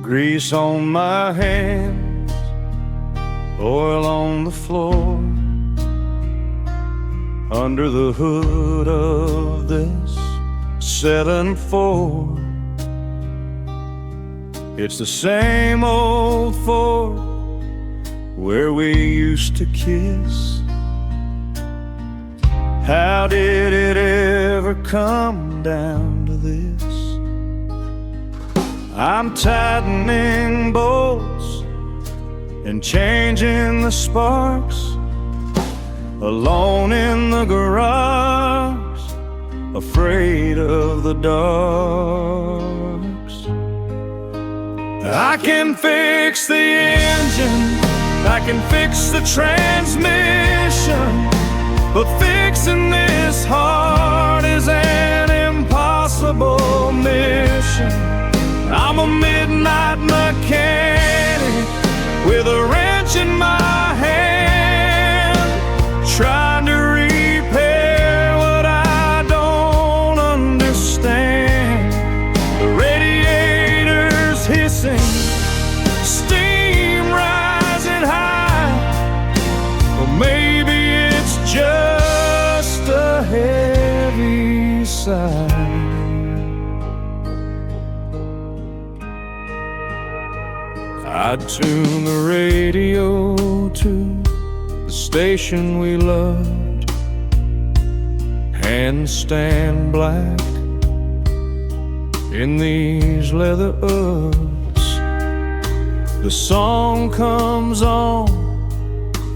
Grease on my hands, oil on the floor, under the hood of this 7-4. It's the same old Ford where we used to kiss. How did it ever come down to this? I'm tightening bolts and changing the sparks, alone in the garage, afraid of the darks. I can fix the engine, I can fix the transmission, but fixing this heart is an impossible mission. I'm a midnight mechanic with a wrench in my hand, trying to repair what I don't understand. The radiator's hissing, steam rising I'd tune the radio to the station we loved, handstand black in these leather Uggs. The song comes on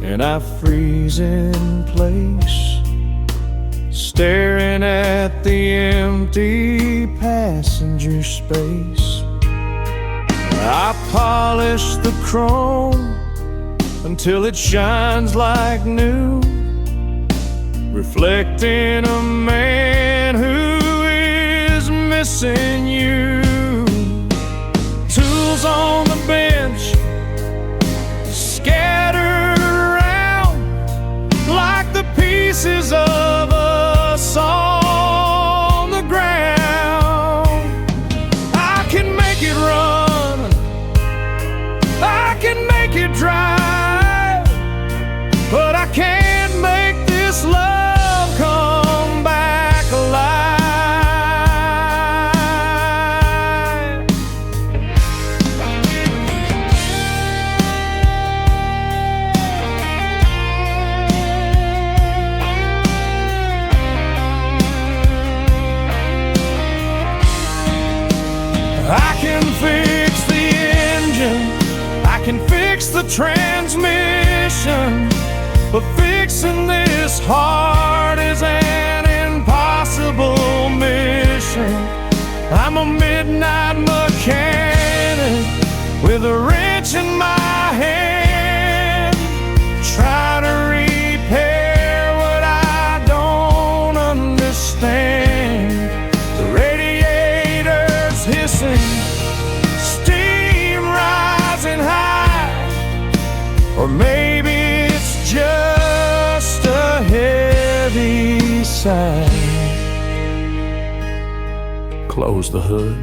and I freeze in place, staring at the empty passenger space. I polish the chrome until it shines like new, reflecting a man who is missing you. Tools on the bench, scattered around like the pieces of us on the ground. I can make it run, I can make it drive, but I can't make this love come back alive. I can fix the engine, I can fix the transmission, but fixing this heart is an impossible mission. I'm a midnight mechanic with a wrench in my hand, trying to repair what I don't understand. The radiator's hissing, steam rising high, or maybe it's just a heavy sigh. Close the hood,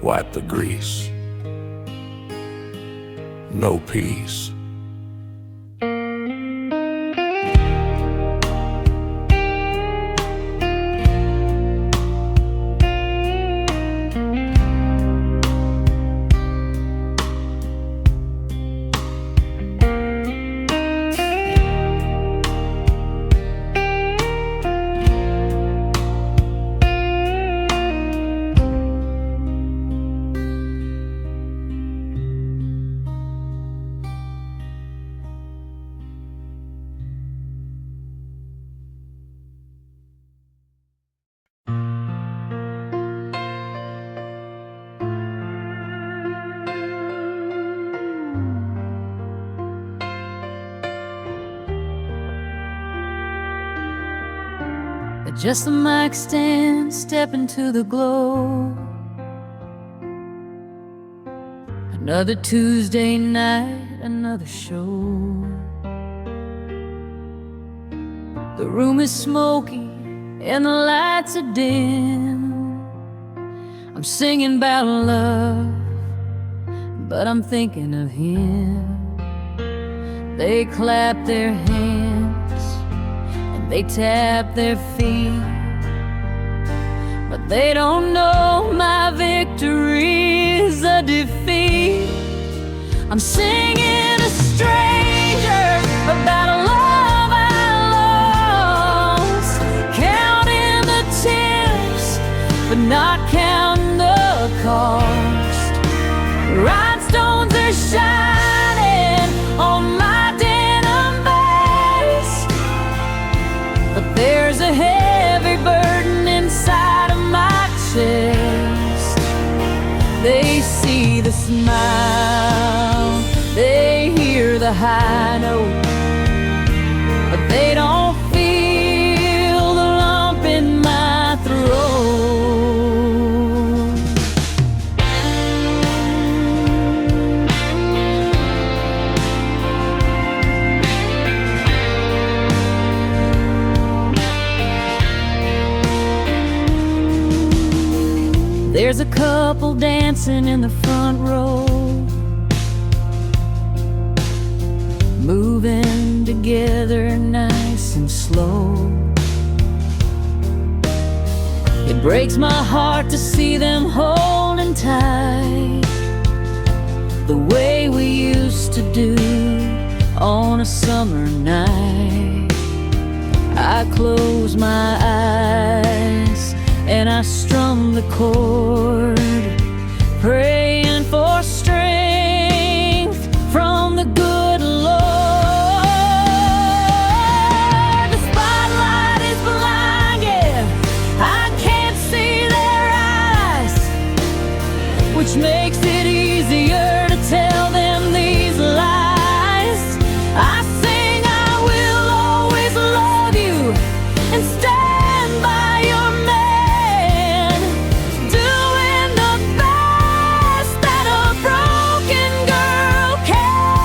wipe the grease, no peace. Adjust the mic stand, step into the glow. Another Tuesday night, another show. The room is smoky and the lights are dim. I'm singing about love, but I'm thinking of him. They clap their hands, they tap their feet, but they don't know my victory is a defeat. I'm singing a stranger about a love I lost, counting the tips, but not counting the cost. Rhinestones are shining on my denim vest, but there's a heavy burden inside of my chest. They see the smile, they hear the high note, but they don't feel the lump in my throat. There's a couple dancing in the front row, moving together nice and slow. It breaks my heart to see them holding tight, a summer night, I close my eyes and I strum the chord, praying for strength from the good Lord. The spotlight is blind, yeah, I can't see their eyes, which makes it easier to tell them these lies. I sing, I will always love you and stand by your man, doing the best that a broken girl can.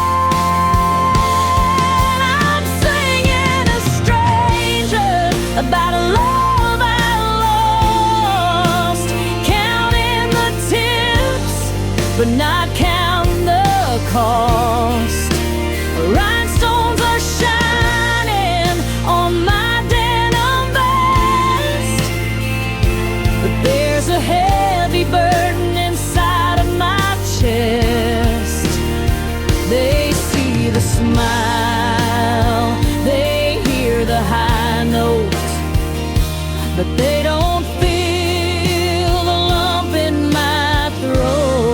I'm singing a stranger about a love I lost, counting the tips but not counting the cost. Rhinestones are shining on my denim vest, but there's a heavy burden inside of my chest. They see the smile, they hear the high notes, but they don't feel the lump in my throat.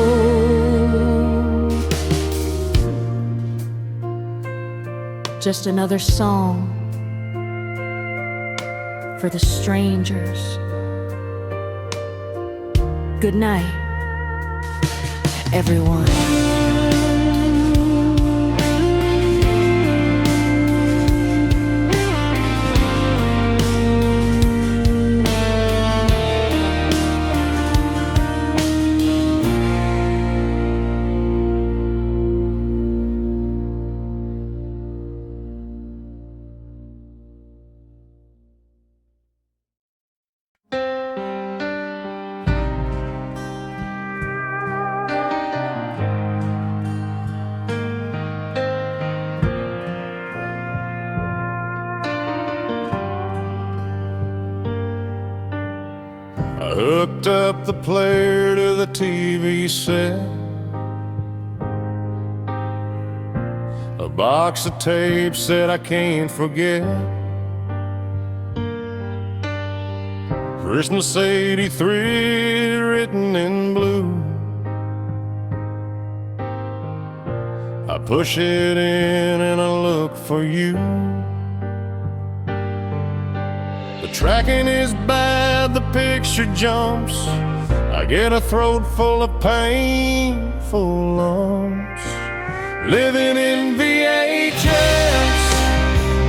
Just another song for the strangers. Good night, everyone. I hooked up the player to the TV set, a box of tapes that I can't forget. Christmas '83 written in blue. I push it in and I look for you. The tracking is bad, the picture jumps. I get a throat full of painful lumps. Living in VHS,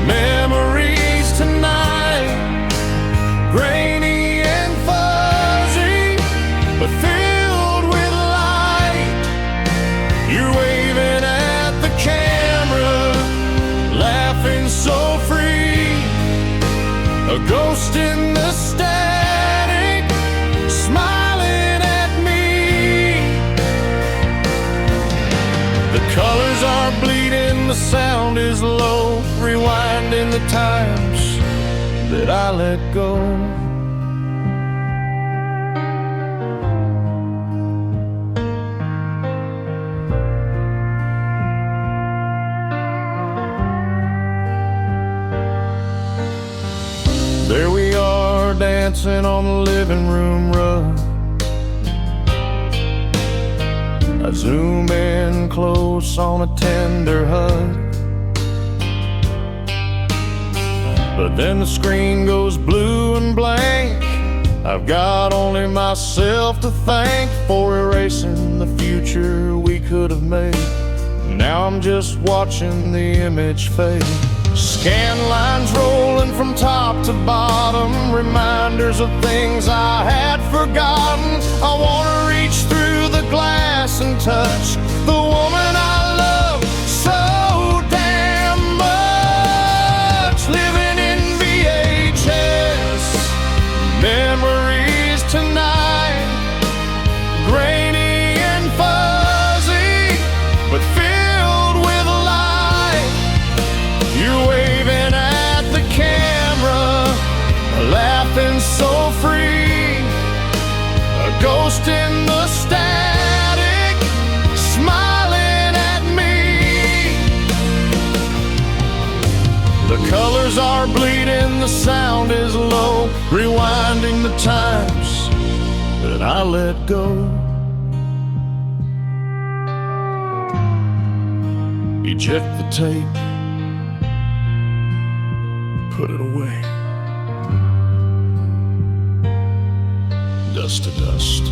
memories tonight, grainy and fuzzy, but filled with light. You're waving at the camera, laughing so free, a ghost in the static, smiling at me. The colors are bleeding, the sound is low, rewinding the times that I let go. There we are, dancing on the living room rug. I zoom in close on a tender hug, but then the screen goes blue and blank. I've got only myself to thank for erasing the future we could have made. Now I'm just watching the image fade. Scan lines rolling from top to bottom, reminders of things I had forgotten. I wanna reach through the glass and touch the woman I love so damn much. Living in VHS, memories tonight, grainy and fuzzy, but filled with light. You're waving at the camera, laughing so free, a ghost in the static, smiling at me. ears are bleeding, the sound is low, rewinding the times that I let go. Eject the tape, put it away. Dust to dust.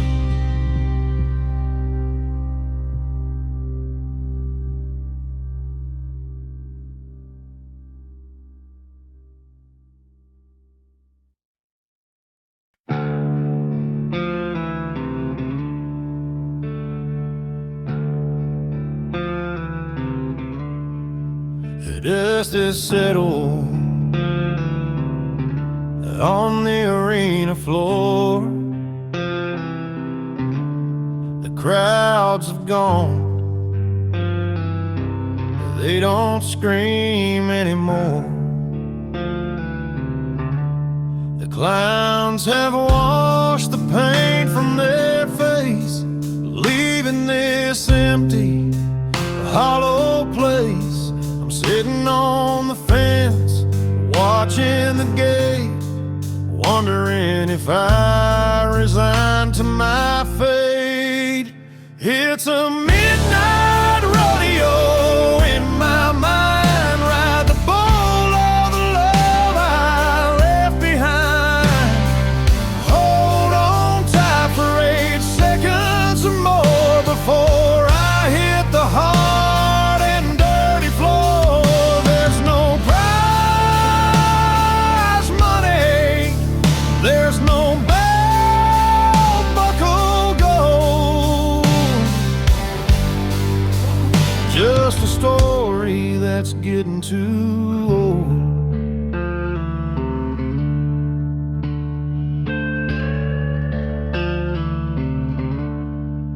The dust is settled on the arena floor. The crowds have gone, they don't scream anymore. The clowns have washed the paint from their face, leaving this empty, hollow place. I'm sitting on the fence, watching the gate, wondering if I resign to my fate. It's a midnight rodeo in my mind, ride the bull of the love I left behind. Hold on tight for 8 seconds or more before I hit the hard and dirty floor. There's no prize money, there's no belt buckle gold, just a story that's getting too old.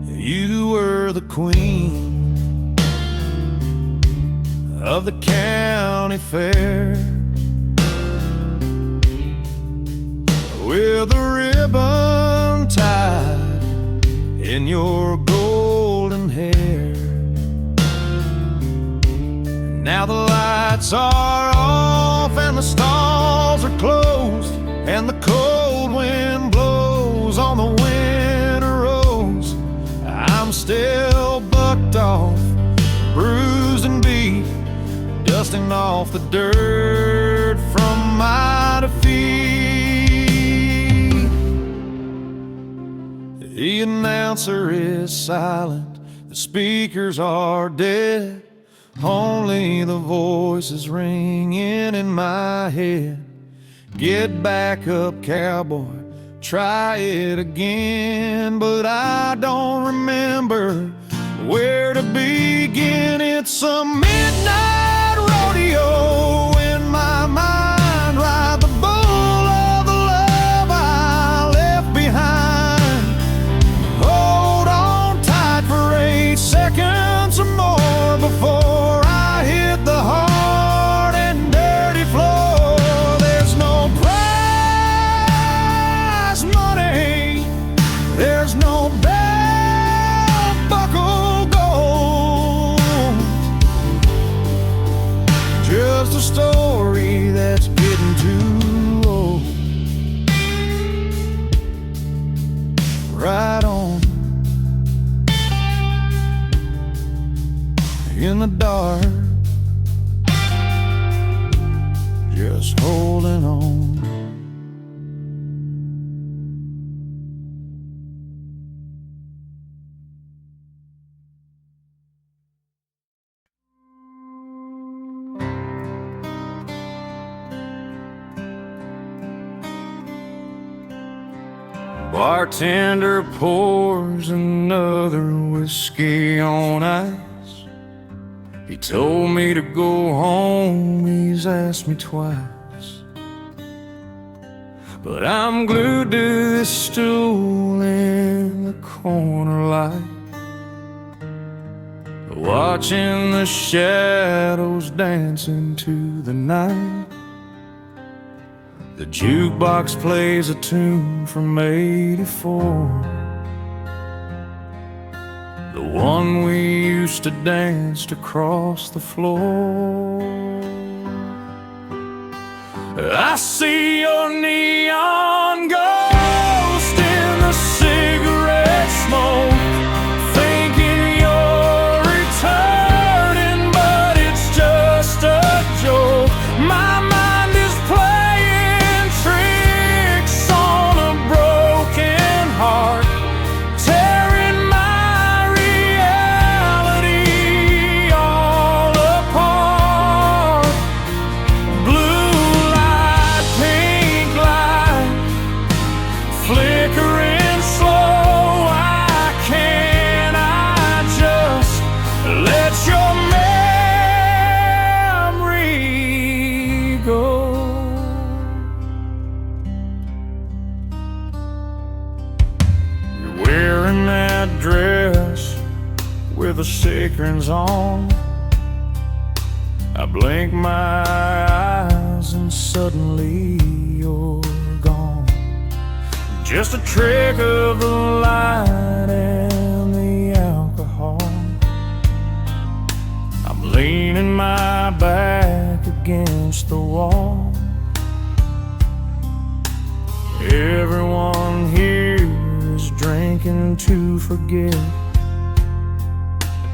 You were the queen of the county fair, with a ribbon tied in your golden hair. Now the lights are off and the stalls are closed, and the cold wind blows on the winter rose. I'm still bucked off, bruised and beat, dusting off the dirt from my defeat. The announcer is silent, the speakers are dead, only the voices ringing in my head. Get back up, cowboy, try it again. But I don't remember where to begin. It's a midnight rodeo in my mind, ride the bull of the love I left behind. Hold on tight for 8 seconds or more before I hit the hard and dirty floor. There's no prize money, there's no belt buckle gold, just a story that's getting too old. Right on in the dark, just holding on. Bartender pours another whiskey on ice. He told me to go home, he's asked me twice. But I'm glued to this stool in the corner light, watching the shadows dance into the night. The jukebox plays a tune from '84, the one we used to dance across the floor. I see your neon ghost in the cigarette smoke, thinking you're returning, but it's just a joke. My mind is playing tricks on a broken heart, tearing my reality all apart. Blue light, pink light, flickering slow. Why can't I just let your memory go? You're wearing that dress with the sequins on. I blink my eyes and suddenly you're gone. Just a trick of the light and the alcohol. I'm leaning my back against the wall. Everyone here is drinking to forget,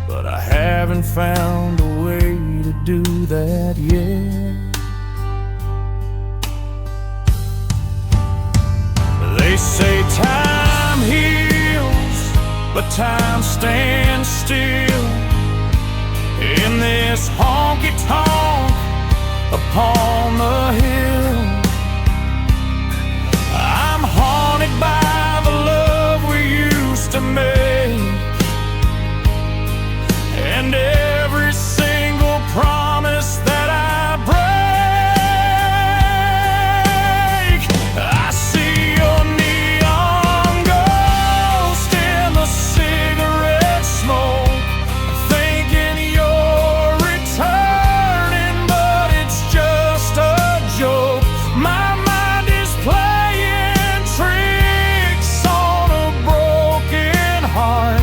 but I haven't found a way to do that yet. They say time heals, but time stands still in this honky tonk upon the hill. I'm haunted by the love we used to make, and every single promise that I break. I see your neon ghost in the cigarette smoke, thinking you're returning, but it's just a joke. My mind is playing tricks on a broken heart,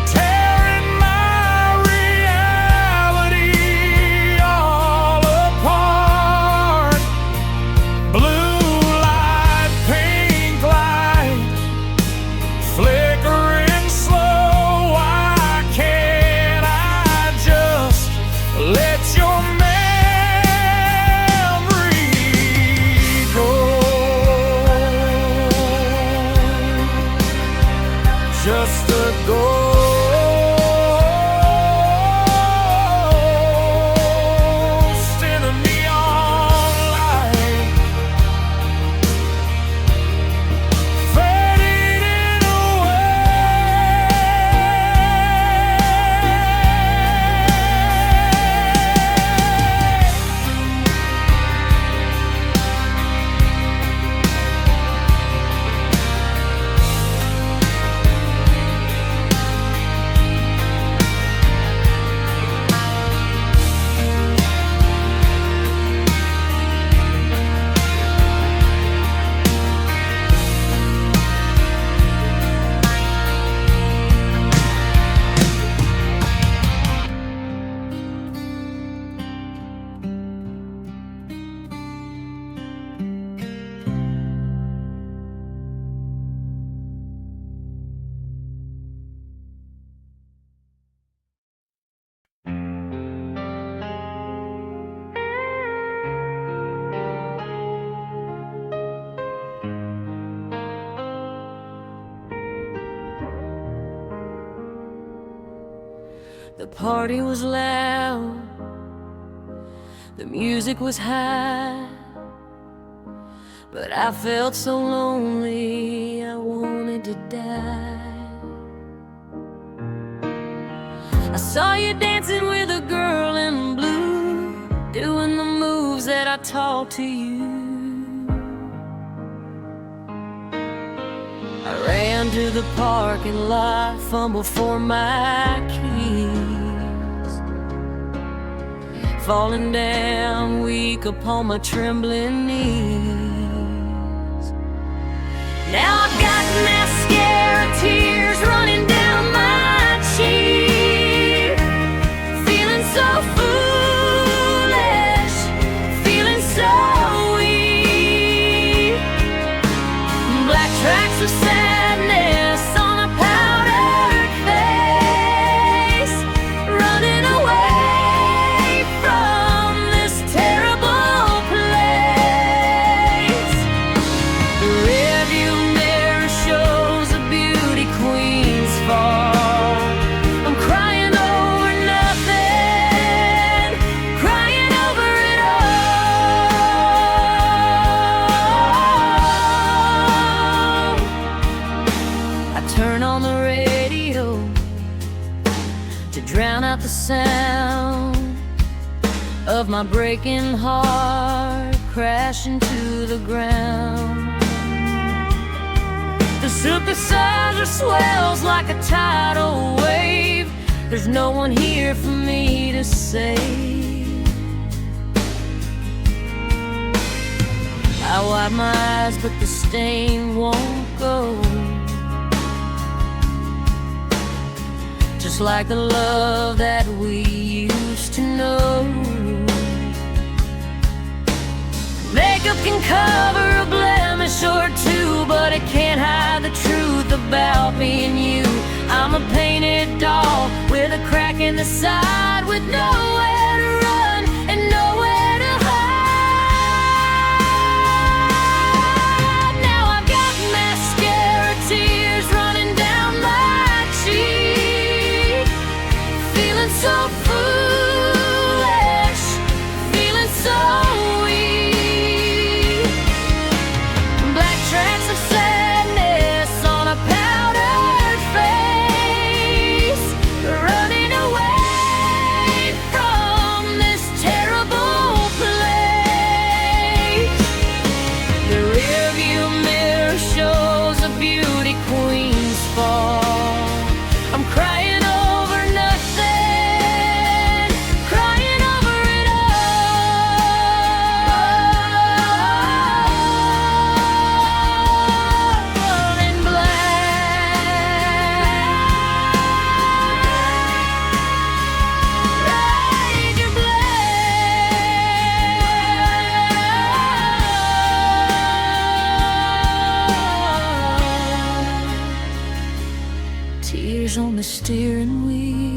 tearing my reality all apart. Blue light, pink light, flickering slow. Why can't I just let your memory go? Just a ghost in a neon light, fading away. The party was loud, the music was high, but I felt so lonely I wanted to die. I saw you dancing with a girl in blue, doing the moves that I taught to you. I ran to the parking lot, fumbled for my keys, falling down weak upon my trembling knees. Now I've got mascara tears running down my cheek, feeling so foolish, feeling so weak. drown out the sound of my breaking heart crashing to the ground. The synthesizer swells like a tidal wave. There's no one here for me to save. I wipe my eyes, but the stain won't go. Just like the love that we used to know. Makeup can cover a blemish or two, but it can't hide the truth about me and you. I'm a painted doll with a crack in the side, with nowhere to run and nowhere to hide. Now I've got mascara tears running down my cheek, feeling so foolish, feeling so weak. Black tracks of sadness on a powdered face, running away from this terrible place. The rearview mirror shows a beauty queen's fall. I'm crying over nothing, crying over it all in black. Razor blade. Tears on the steering wheel,